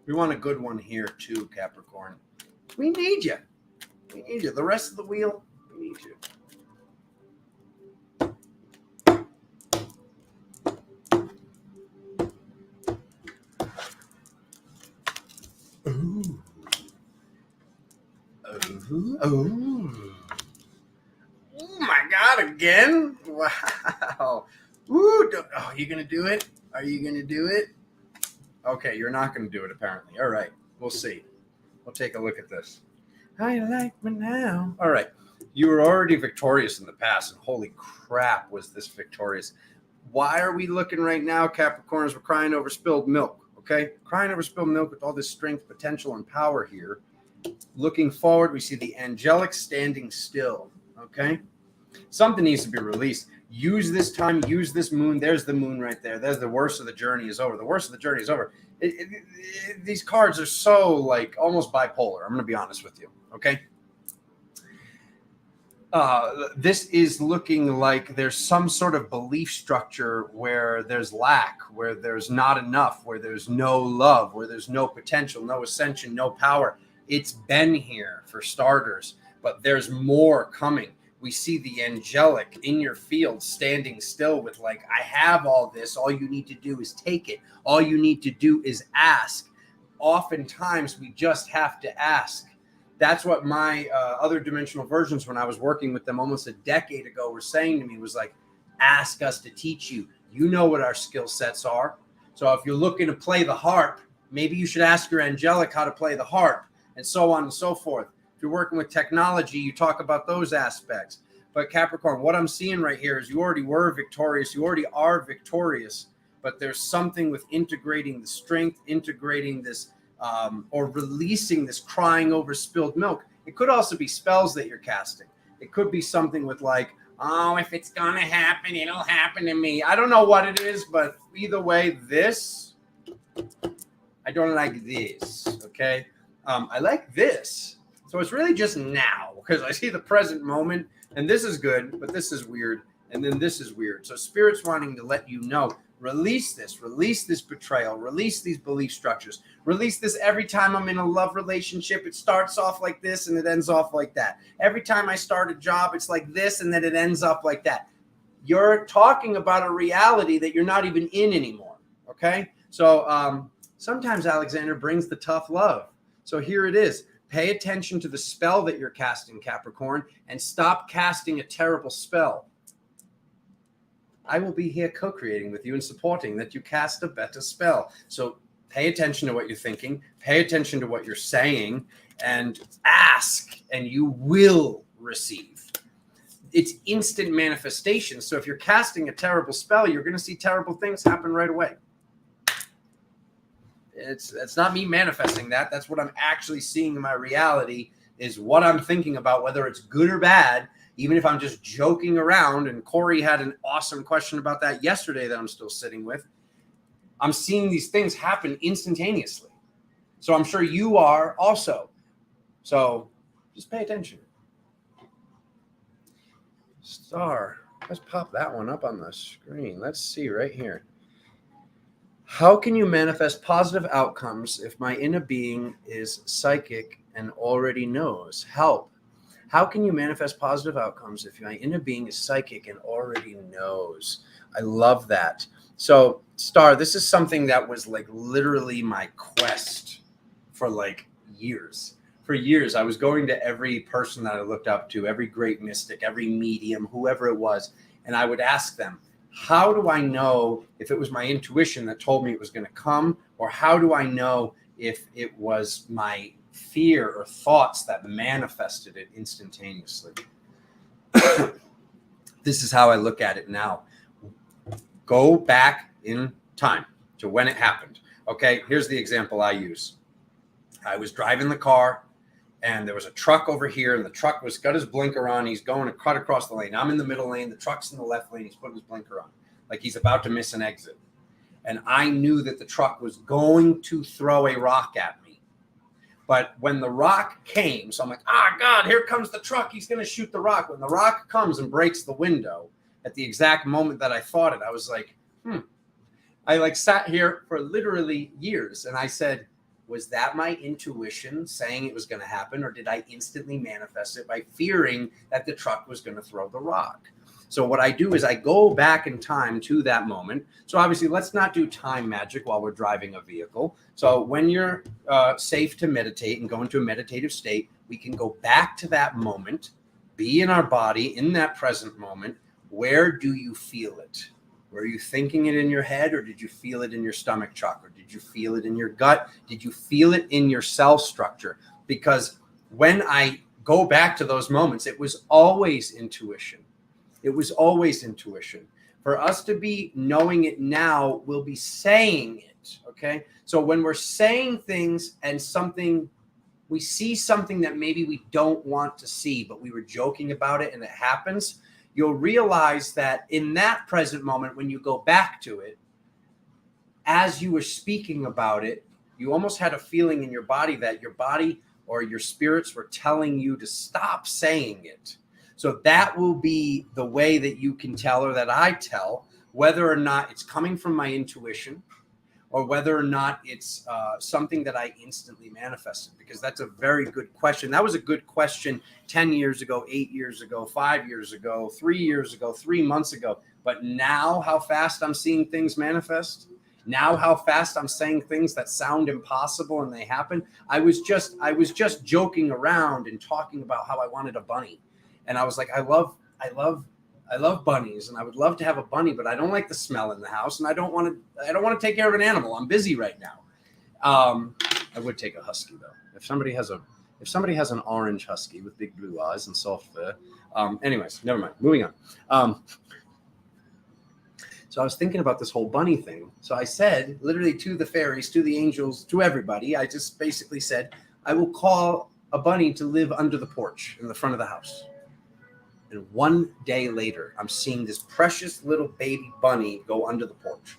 We want a good one here too, Capricorn. We need you. We need you. The rest of the wheel, we need you. Ooh. Oh my God, again? Wow. Ooh, oh, you going to do it? Are you going to do it? Okay, you're not going to do it, apparently. All right, we'll see. We'll take a look at this. I like me now. All right, you were already victorious in the past, and holy crap, was this victorious. Why are we looking right now, Capricorns? We're crying over spilled milk, okay? Crying over spilled milk with all this strength, potential, and power here. Looking forward, we see the angelic standing still, okay? Something needs to be released. Use this time, use this moon. There's the moon right there. There's the worst of the journey is over. The worst of the journey is over. These cards are so like almost bipolar. I'm going to be honest with you, okay? This is looking like there's some sort of belief structure where there's lack, where there's not enough, where there's no love, where there's no potential, no ascension, no power. It's been here for starters, but there's more coming. We see the angelic in your field standing still with like, I have all this. All you need to do is take it. All you need to do is ask. Oftentimes we just have to ask. That's what my other dimensional versions, when I was working with them almost a decade ago, were saying to me, was like, ask us to teach you. You know what our skill sets are. So if you're looking to play the harp, maybe you should ask your angelic how to play the harp, and so on and so forth. If you're working with technology, you talk about those aspects. But Capricorn, what I'm seeing right here is you already were victorious. You already are victorious. But there's something with integrating the strength, integrating this, or releasing this crying over spilled milk. It could also be spells that you're casting. It could be something with like, oh, if it's going to happen, it'll happen to me. I don't know what it is, but either way, this, I don't like this, okay? I like this. So it's really just now because I see the present moment, and this is good, but this is weird, and then this is weird. So Spirit's wanting to let you know, release this betrayal, release these belief structures, release this. Every time I'm in a love relationship, it starts off like this and it ends off like that. Every time I start a job, it's like this and then it ends up like that. You're talking about a reality that you're not even in anymore, okay? So sometimes Alexander brings the tough love. So here it is. Pay attention to the spell that you're casting, Capricorn, and stop casting a terrible spell. I will be here co-creating with you and supporting that you cast a better spell. So pay attention to what you're thinking, pay attention to what you're saying, and ask, and you will receive. It's instant manifestation. So if you're casting a terrible spell, you're going to see terrible things happen right away. It's not me manifesting that. That's what I'm actually seeing in my reality, is what I'm thinking about, whether it's good or bad, even if I'm just joking around. And Corey had an awesome question about that yesterday that I'm still sitting with. I'm seeing these things happen instantaneously. So I'm sure you are also. So just pay attention. Star. Let's pop that one up on the screen. Let's see right here. How can you manifest positive outcomes if my inner being is psychic and already knows? Help. How can you manifest positive outcomes if my inner being is psychic and already knows? I love that. So, Star, this is something that was like literally my quest for like years. For years, I was going to every person that I looked up to, every great mystic, every medium, whoever it was, and I would ask them, how do I know if it was my intuition that told me it was going to come, or how do I know if it was my fear or thoughts that manifested it instantaneously? This is how I look at it now. Go back in time to when it happened. Okay, here's the example I use. I was driving the car, and there was a truck over here, and the truck was got his blinker on. He's going to cut across the lane. I'm in the middle lane. The truck's in the left lane. He's putting his blinker on, like he's about to miss an exit. And I knew that the truck was going to throw a rock at me. But when the rock came, so I'm like, God, here comes the truck. He's going to shoot the rock. When the rock comes and breaks the window, at the exact moment that I thought it, I was like, I like sat here for literally years, and I said, Was that my intuition saying it was going to happen, or did I instantly manifest it by fearing that the truck was going to throw the rock? So what I do is I go back in time to that moment. So obviously, let's not do time magic while we're driving a vehicle. So when you're safe to meditate and go into a meditative state, we can go back to that moment, be in our body in that present moment. Where do you feel it? Were you thinking it in your head, or did you feel it in your stomach chakra? Did you feel it in your gut? Did you feel it in your cell structure? Because when I go back to those moments, it was always intuition. It was always intuition. For us to be knowing it now, we'll be saying it, okay? So when we're saying things and we see something that maybe we don't want to see, but we were joking about it and it happens, you'll realize that in that present moment, when you go back to it, as you were speaking about it, you almost had a feeling in your body that your body or your spirits were telling you to stop saying it. So that will be the way that you can tell, or that I tell, whether or not it's coming from my intuition or whether or not it's something that I instantly manifested, because that's a very good question. That was a good question 10 years ago, 8 years ago, 5 years ago, 3 years ago, 3 months ago. But now how fast I'm seeing things manifest, now how fast I'm saying things that sound impossible and they happen. I was just joking around and talking about how I wanted a bunny. And I was like, I love bunnies, and I would love to have a bunny, but I don't like the smell in the house, and I don't want to take care of an animal. I'm busy right now. I would take a husky though. If somebody has an orange husky with big blue eyes and soft fur. Anyways, never mind. Moving on. So I was thinking about this whole bunny thing. So I said, literally, to the fairies, to the angels, to everybody, I just basically said, I will call a bunny to live under the porch in the front of the house. And one day later, I'm seeing this precious little baby bunny go under the porch.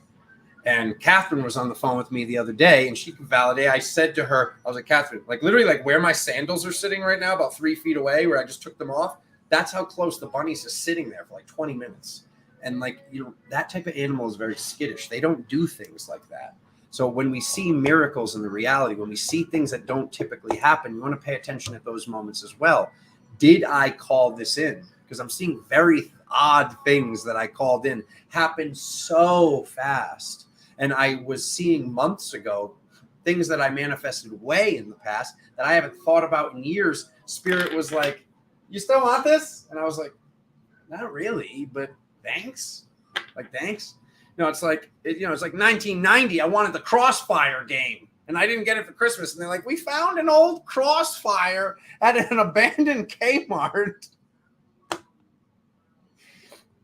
And Catherine was on the phone with me the other day, and she could validate. I said to her, I was like, Catherine, like literally like where my sandals are sitting right now, about 3 feet away, where I just took them off. That's how close the bunny's just sitting there for like 20 minutes. And like, you know, that type of animal is very skittish. They don't do things like that. So when we see miracles in the reality, when we see things that don't typically happen, you want to pay attention at those moments as well. Did I call this in? Because I'm seeing very odd things that I called in happen so fast. And I was seeing months ago things that I manifested way in the past that I haven't thought about in years. Spirit was like, you still want this? And I was like, not really, but thanks. Like, thanks. You know, it's like, it's like 1990. I wanted the Crossfire game, and I didn't get it for Christmas. And they're like, we found an old Crossfire at an abandoned Kmart.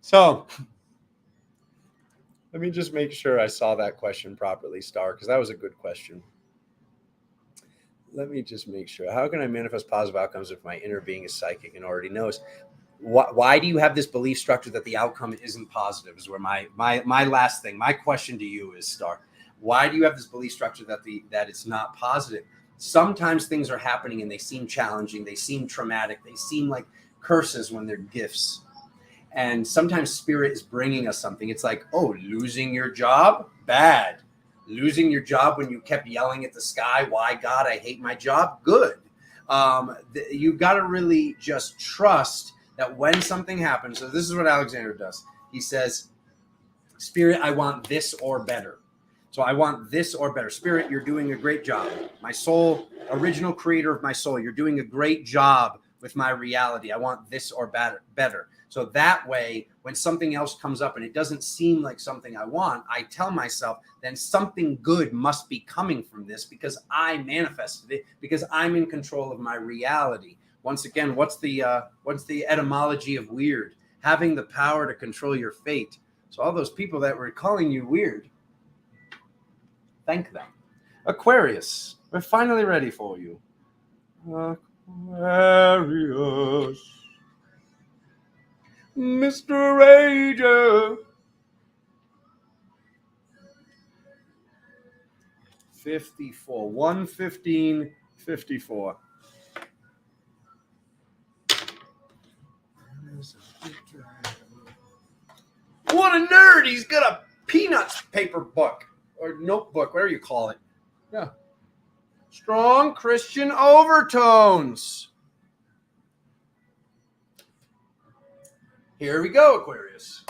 So let me just make sure I saw that question properly, Star, because that was a good question. Let me just make sure. How can I manifest positive outcomes if my inner being is psychic and already knows? Why do you have this belief structure that the outcome isn't positive? Is where my last thing. My question to you is, Star, why do you have this belief structure that it's not positive? Sometimes things are happening and they seem challenging. They seem traumatic. They seem like curses when they're gifts. And sometimes spirit is bringing us something. It's like, oh, losing your job? Bad. Losing your job when you kept yelling at the sky, why God, I hate my job? Good. You've got to really just trust that when something happens, so this is what Alexander does. He says, Spirit, I want this or better. So I want this or better. Spirit, you're doing a great job. My soul, original creator of my soul, you're doing a great job with my reality. I want this or better. So that way, when something else comes up and it doesn't seem like something I want, I tell myself, then something good must be coming from this because I manifested it, because I'm in control of my reality. Once again, what's the etymology of weird? Having the power to control your fate. So all those people that were calling you weird, thank them. Aquarius, we're finally ready for you. Aquarius. Mr. Rager. 54. 115.54. What a nerd. He's got a Peanuts paper book or notebook, whatever you call it. Yeah. Strong Christian overtones. Here we go, Aquarius.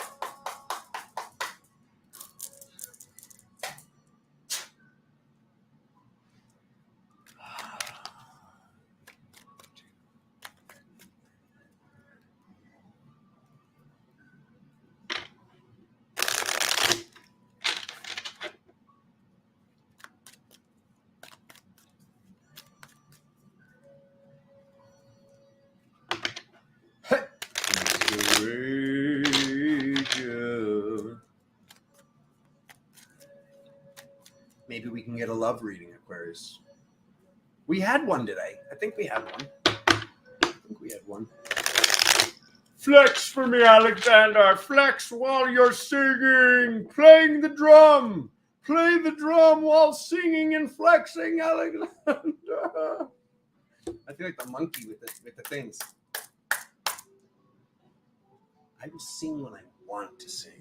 Maybe we can get a love reading, Aquarius. We had one today. I think we had one. Flex for me, Alexander. Flex while you're singing. Playing the drum. Play the drum while singing and flexing, Alexander. I feel like the monkey with the things. I will sing when I want to sing.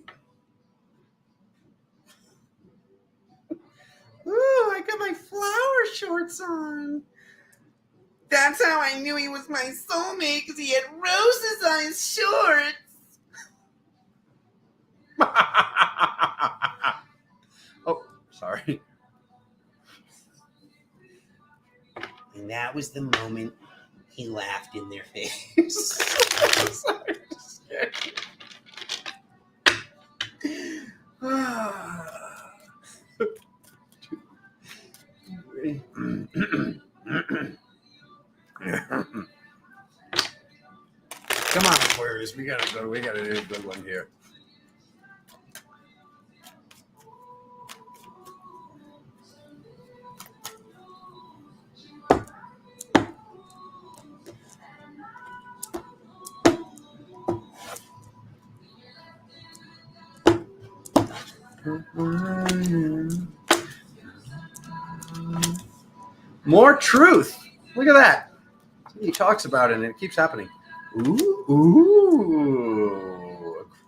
Ooh, I got my flower shorts on. That's how I knew he was my soulmate, because he had roses on his shorts. Oh, sorry. And that was the moment he laughed in their face. Sorry. Come on, Aquarius. We gotta do a good one here. More truth. Look at that. He talks about it and it keeps happening. Ooh,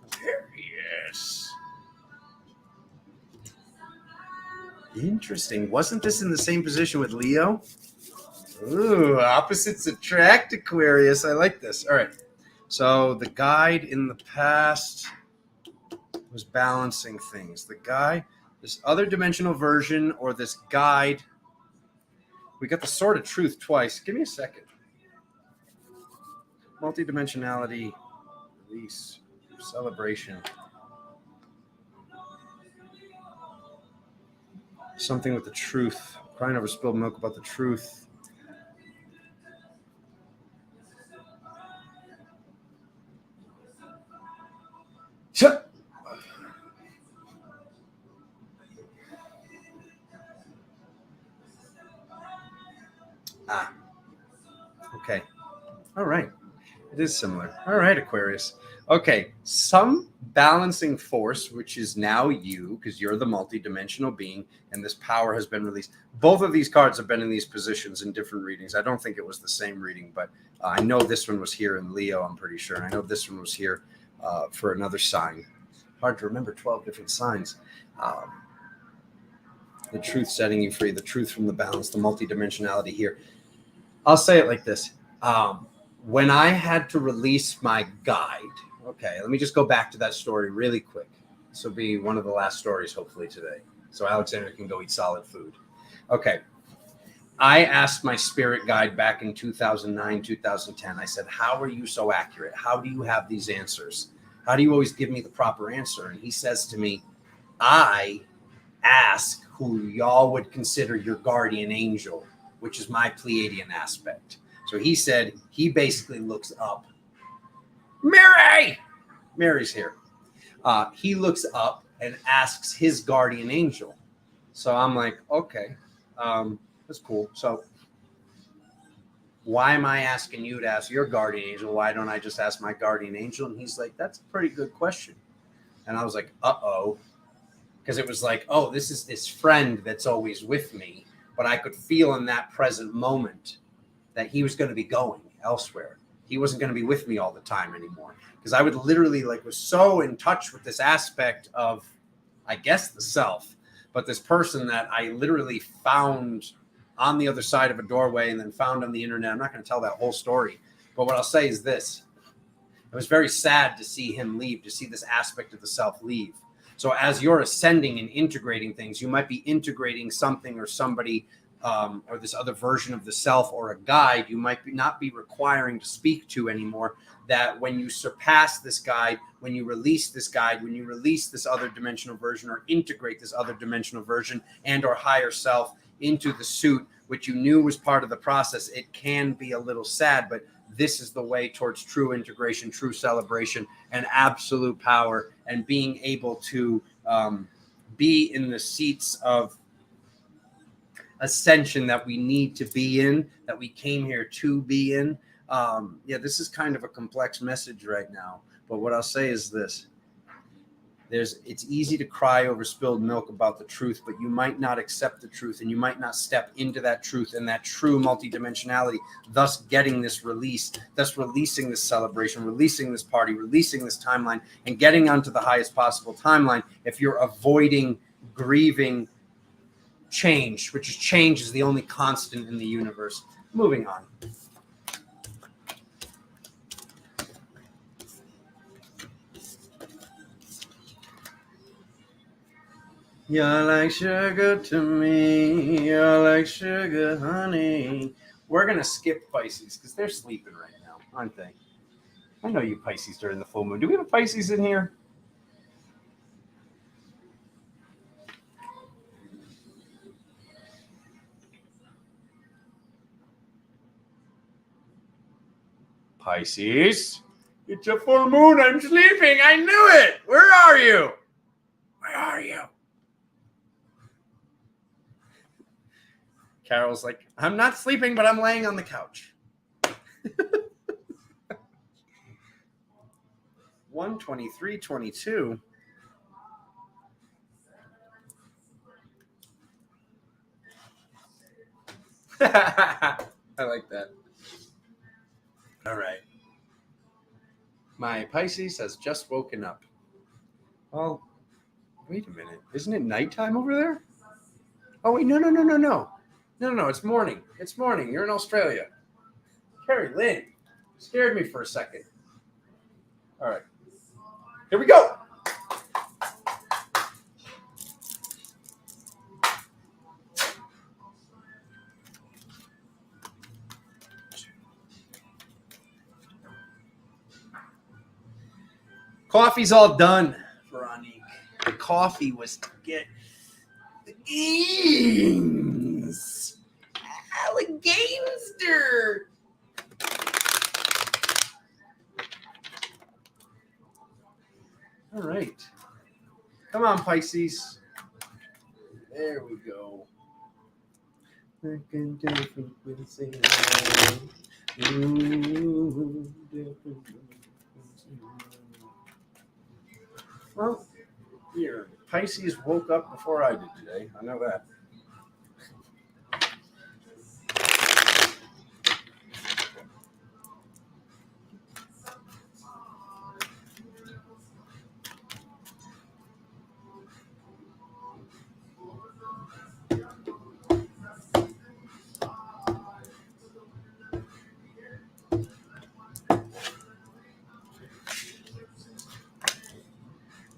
Aquarius. Interesting. Wasn't this in the same position with Leo? Ooh, opposites attract, Aquarius. I like this. All right. So the guide in the past was balancing things. The guy, this other dimensional version, or this guide. We got the sword of truth twice. Give me a second. Multidimensionality, release, celebration. Something with the truth. Crying over spilled milk about the truth. Okay. All right. It is similar. All right, Aquarius. Okay. Some balancing force, which is now you, because you're the multidimensional being, and this power has been released. Both of these cards have been in these positions in different readings. I don't think it was the same reading, but I know this one was here in Leo, I'm pretty sure. And I know this one was here for another sign. Hard to remember 12 different signs. The truth setting you free, the truth from the balance, the multidimensionality here. I'll say it like this. When I had to release my guide, okay, let me just go back to that story really quick. This will be one of the last stories, hopefully, today. So Alexander can go eat solid food. Okay. I asked my spirit guide back in 2009, 2010. I said, how are you so accurate? How do you have these answers? How do you always give me the proper answer? And he says to me, I ask who y'all would consider your guardian angel, which is my Pleiadian aspect. So he said he basically looks up. Mary's here. He looks up and asks his guardian angel. So I'm like, okay, that's cool. So why am I asking you to ask your guardian angel? Why don't I just ask my guardian angel? And he's like, that's a pretty good question. And I was like, uh-oh. Because it was like, oh, this is this friend that's always with me. But I could feel in that present moment that he was going to be going elsewhere. He wasn't going to be with me all the time anymore. Because I would literally was so in touch with this aspect of, I guess, the self, but this person that I literally found on the other side of a doorway and then found on the internet. I'm not going to tell that whole story, but what I'll say is this. It was very sad to see him leave, to see this aspect of the self leave. So as you're ascending and integrating things, you might be integrating something or somebody or this other version of the self or a guide you might not be requiring to speak to anymore, that when you surpass this guide, when you release this guide, when you release this other dimensional version or integrate this other dimensional version and or higher self into the suit, which you knew was part of the process, it can be a little sad, but this is the way towards true integration, true celebration, and absolute power, and being able to be in the seats of ascension that we need to be in, that we came here to be in. This is kind of a complex message right now, but what I'll say is this. It's easy to cry over spilled milk about the truth, but you might not accept the truth, and you might not step into that truth and that true multidimensionality, thus getting this release, thus releasing this celebration, releasing this party, releasing this timeline, and getting onto the highest possible timeline if you're avoiding grieving change, which is change is the only constant in the universe. Moving on. You're like sugar to me. You're like sugar, honey. We're going to skip Pisces because they're sleeping right now, aren't they? I know you Pisces during the full moon. Do we have a Pisces in here? Pisces? It's a full moon. I'm sleeping. I knew it. Where are you? Where are you? Carol's like, I'm not sleeping, but I'm laying on the couch. 1:23:22. I like that. All right. My Pisces has just woken up. Well, wait a minute. Isn't it nighttime over there? Oh, wait, no. No, it's morning. It's morning. You're in Australia. Carrie Lynn scared me for a second. All right. Here we go. Coffee's all done, Veronique. The coffee was to get the ings. Alligator. All right. Come on, Pisces. There we go. Well, here, Pisces woke up before I did today. I know that.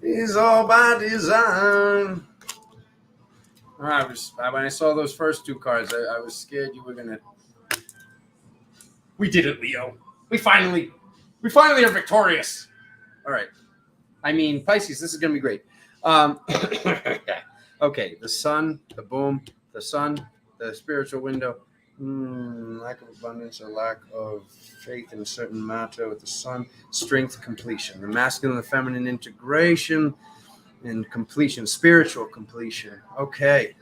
It's all by design. When I saw those first two cards, I was scared you were gonna. We did it, Leo. We finally are victorious. All right. I mean, Pisces, this is gonna be great. Okay, the sun, the boom, the sun, the spiritual window. Lack of abundance or lack of faith in a certain matter with the sun. Strength, completion. The masculine and the feminine integration and completion. Spiritual completion. Okay.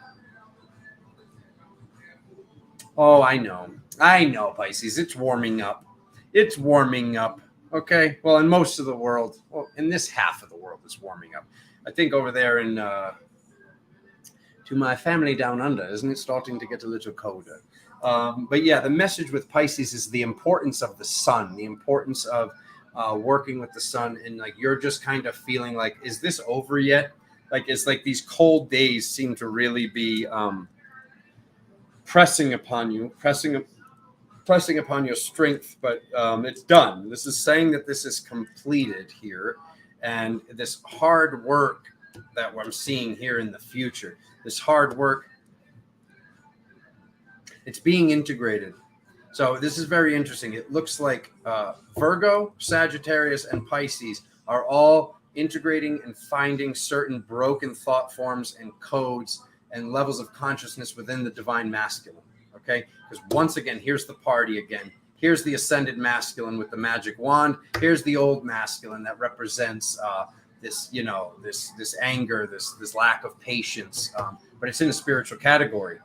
Oh, I know, Pisces. It's warming up. Okay. Well, in most of the world, in this half of the world, it's warming up. I think over there in to my family down under, isn't it starting to get a little colder? But yeah, the message with Pisces is the importance of the sun, the importance of working with the sun. And like, you're just kind of feeling like, is this over yet? Like, it's like these cold days seem to really be pressing upon you, pressing upon your strength, but it's done. This is saying that this is completed here, and this hard work that I'm seeing here in the future, this hard work, it's being integrated. So this is very interesting. It looks like Virgo, Sagittarius, and Pisces are all integrating and finding certain broken thought forms and codes and levels of consciousness within the divine masculine. Okay, because once again, here's the party again. Here's the ascended masculine with the magic wand. Here's the old masculine that represents this, you know, this anger, this lack of patience, but it's in a spiritual category.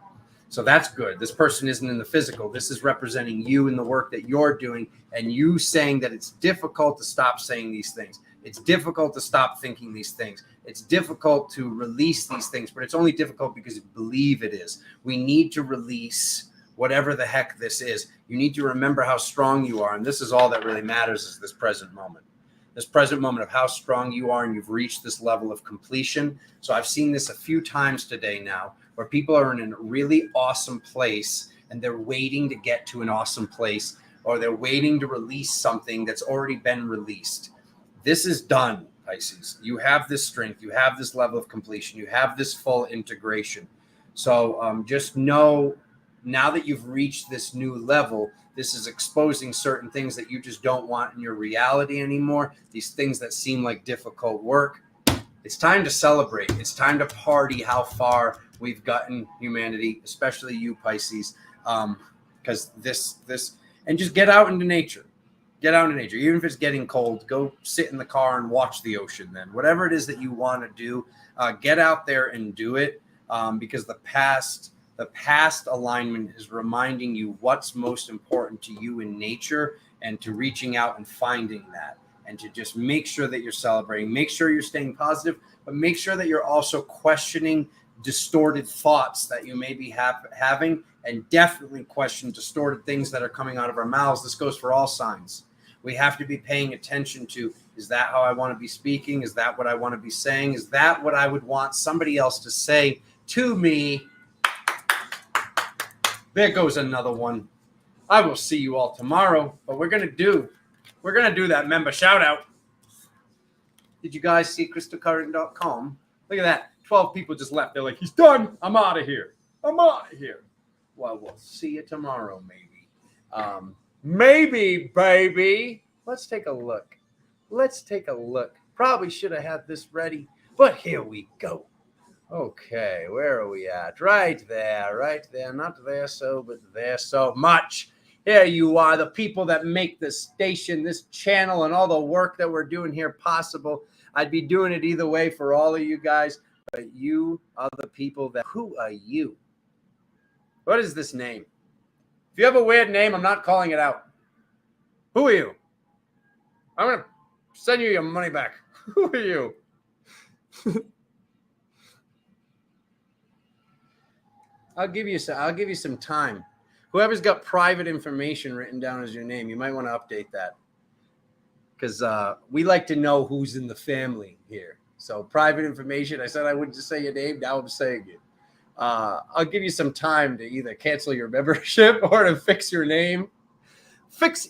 So that's good. This person isn't in the physical. This is representing you and the work that you're doing, and you saying that it's difficult to stop saying these things. It's difficult to stop thinking these things. It's difficult to release these things, but it's only difficult because you believe it is. We need to release whatever the heck this is. You need to remember how strong you are, and this is all that really matters, is this present moment. This present moment of how strong you are, and you've reached this level of completion. So I've seen this a few times today now, where people are in a really awesome place and they're waiting to get to an awesome place, or they're waiting to release something that's already been released. This is done, Pisces. You have this strength. You have this level of completion. You have this full integration. So just know, now that you've reached this new level, this is exposing certain things that you just don't want in your reality anymore. These things that seem like difficult work. It's time to celebrate. It's time to party how far we've gotten, humanity, especially you, Pisces, because this, and just get out into nature. Get out into nature. Even if it's getting cold, go sit in the car and watch the ocean then. Whatever it is that you want to do, get out there and do it, because the past alignment is reminding you what's most important to you in nature, and to reaching out and finding that, and to just make sure that you're celebrating. Make sure you're staying positive, but make sure that you're also questioning distorted thoughts that you may be having, and definitely question distorted things that are coming out of our mouths. This goes for all signs. We have to be paying attention to, is that how I want to be speaking? Is that what I want to be saying? Is that what I would want somebody else to say to me? There goes another one. I will see you all tomorrow, but we're going to do that member shout out. Did you guys see crystalcurrent.com? Look at that. 12 people just left. They're like, he's done. I'm out of here. Well, we'll see you tomorrow, maybe. Maybe, baby. Let's take a look. Probably should have had this ready, but here we go. Okay, where are we at? Right there. Not there so, but there so much. Here you are, the people that make this station, this channel, and all the work that we're doing here possible. I'd be doing it either way for all of you guys, but you are the people that, who are you? What is this name? If you have a weird name, I'm not calling it out. Who are you? I'm going to send you your money back. Who are you? I'll give you some time. Whoever's got private information written down as your name, you might want to update that, because we like to know who's in the family here. So private information. I said I wouldn't just say your name. Now I'm saying it. I'll give you some time to either cancel your membership or to fix your name. Fix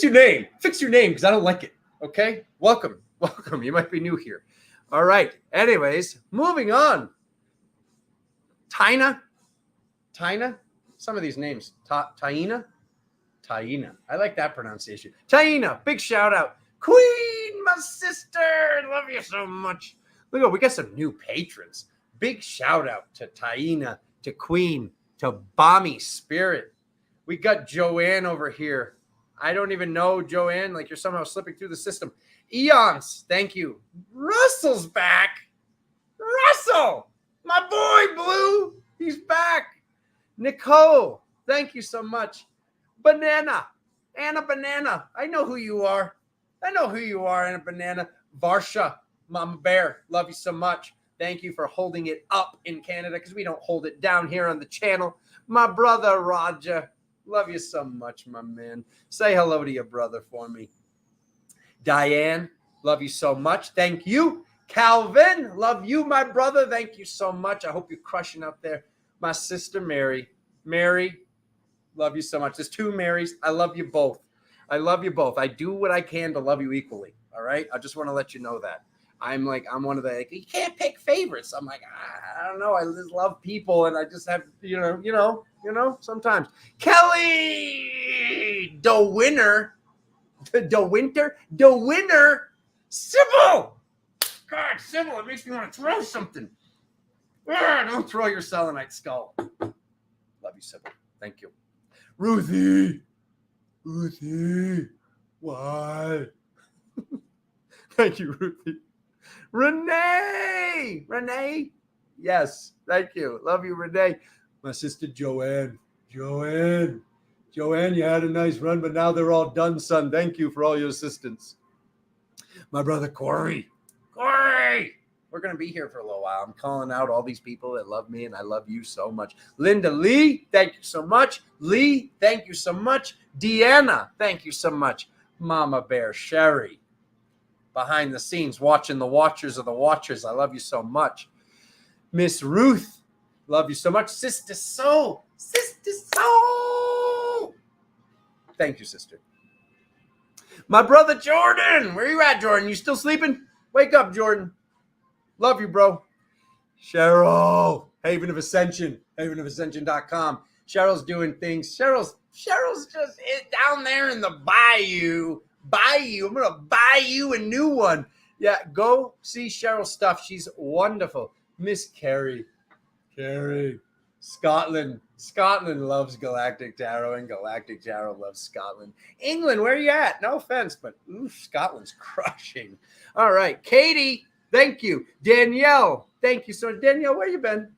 your name. Fix your name, because I don't like it. Okay? Welcome. You might be new here. All right. Anyways, moving on. Tina. Some of these names. Taina. I like that pronunciation. Taina. Big shout out. Queen, my sister. Love you so much. Look, we got some new patrons. Big shout out to Taina, to Queen, to Balmy Spirit. We got Joanne over here. I don't even know, Joanne. Like, you're somehow slipping through the system. Eons, thank you. Russell's back. Russell, my boy Blue, he's back. Nicole, thank you so much. Banana, Anna Banana. I know who you are. Anna Banana. Varsha, Mama Bear, love you so much. Thank you for holding it up in Canada, because we don't hold it down here on the channel. My brother, Raja, love you so much, my man. Say hello to your brother for me. Diane, love you so much. Thank you. Calvin, love you, my brother. Thank you so much. I hope you're crushing up there. My sister Mary. Mary, love you so much. There's two Marys. I love you both. I love you both. I do what I can to love you equally. All right. I just want to let you know that. I'm one of the, like, you can't pick favorites. I'm like, I don't know. I just love people, and I just have, sometimes. Kelly, the winner, Sybil. God, Sybil, it makes me want to throw something. Don't throw your selenite skull. Love you, Sybil. Thank you. Ruthie, why? Thank you, Ruthie. Renee, yes, thank you. Love you, Renee. My sister Joanne, you had a nice run, but now they're all done, son. Thank you for all your assistance. My brother Corey, we're going to be here for a little while. I'm calling out all these people that love me, and I love you so much. Linda Lee, thank you so much. Lee, thank you so much. Deanna, thank you so much. Mama Bear, Sherry, behind the scenes, watching the watchers of the watchers. I love you so much. Miss Ruth, love you so much. Sister Soul. Thank you, sister. My brother Jordan, where you at, Jordan? You still sleeping? Wake up, Jordan. Love you, bro. Cheryl, Haven of Ascension, havenofascension.com. Cheryl's doing things. Cheryl's just down there in the bayou. I'm going to buy you a new one. Yeah, go see Cheryl's stuff. She's wonderful. Miss Carrie, Scotland loves Galactic Tarot, and Galactic Tarot loves Scotland. England, where are you at? No offense, but Scotland's crushing. All right, Katie, thank you. Danielle, thank you so much. Danielle, where you been?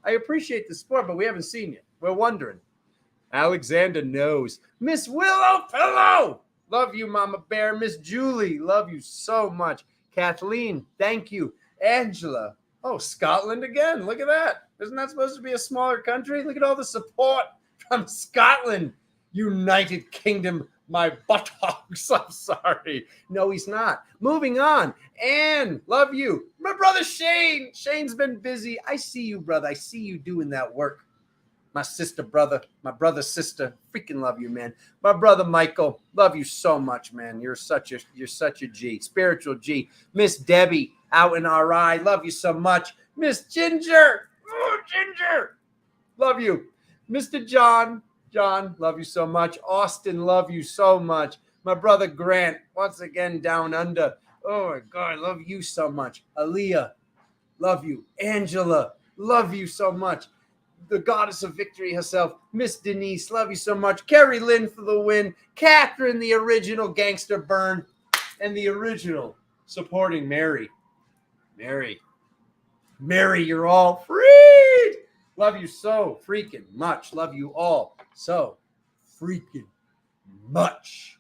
I appreciate the support, but we haven't seen you. We're wondering. Alexander knows. Miss Willow Pillow, love you, Mama Bear. Miss Julie, love you so much. Kathleen, thank you. Angela, oh, Scotland again. Look at that. Isn't that supposed to be a smaller country? Look at all the support from Scotland. United Kingdom, my buttocks. I'm sorry. No, he's not. Moving on. Anne, love you. My brother Shane. Shane's been busy. I see you, brother. I see you doing that work. My sister, brother, my brother, sister, freaking love you, man. My brother Michael, love you so much, man. You're such a G, spiritual G. Miss Debbie out in RI, love you so much. Miss Ginger, Ginger, love you. Mr. John, love you so much. Austin, love you so much. My brother Grant, once again down under. Oh my God, love you so much. Aaliyah, love you. Angela, love you so much. The goddess of victory herself, Miss Denise, love you so much. Carrie Lynn for the win. Catherine, the original gangster burn. And the original supporting Mary. Mary, you're all freed. Love you so freaking much. Love you all so freaking much.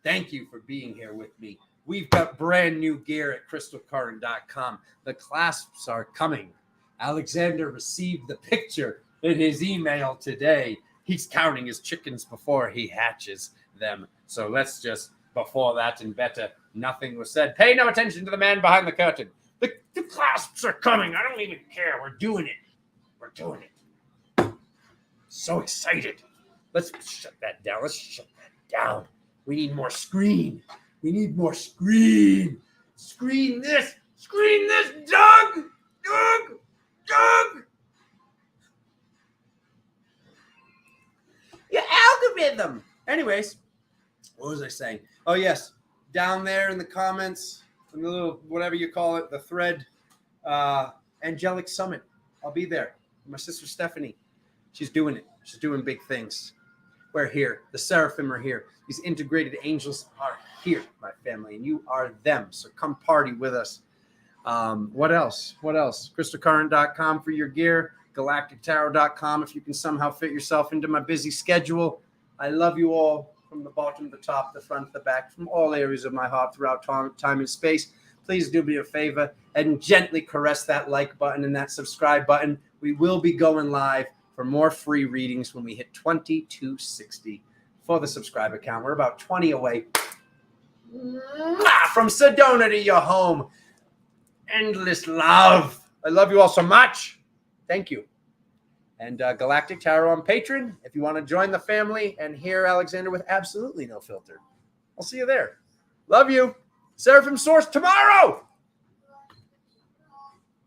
Thank you for being here with me. We've got brand new gear at crystalcurrent.com. The clasps are coming. Alexander received the picture in his email today. He's counting his chickens before he hatches them. So let's just, before that and better, nothing was said. Pay no attention to the man behind the curtain. The clasps are coming. I don't even care. We're doing it. So excited. Let's shut that down. We need more screen. Screen this, Doug. Your algorithm. Anyways, what was I saying? Oh, yes. Down there in the comments, in the little, whatever you call it, the thread, Angelic Summit. I'll be there. My sister Stephanie. She's doing it. She's doing big things. We're here. The seraphim are here. These integrated angels are here, my family, and you are them. So come party with us. What else? Crystalcurrent.com for your gear. GalacticTarot.com if you can somehow fit yourself into my busy schedule. I love you all from the bottom, the top, the front, the back, from all areas of my heart throughout time and space. Please do me a favor and gently caress that like button and that subscribe button. We will be going live for more free readings when we hit 2260 for the subscribe account. We're about 20 away. From Sedona to your home. Endless love. I love you all so much. Thank you. And Galactic Tarot on Patreon if you want to join the family and hear Alexander with absolutely no filter. I'll see you there. Love you. Seraphim Source tomorrow.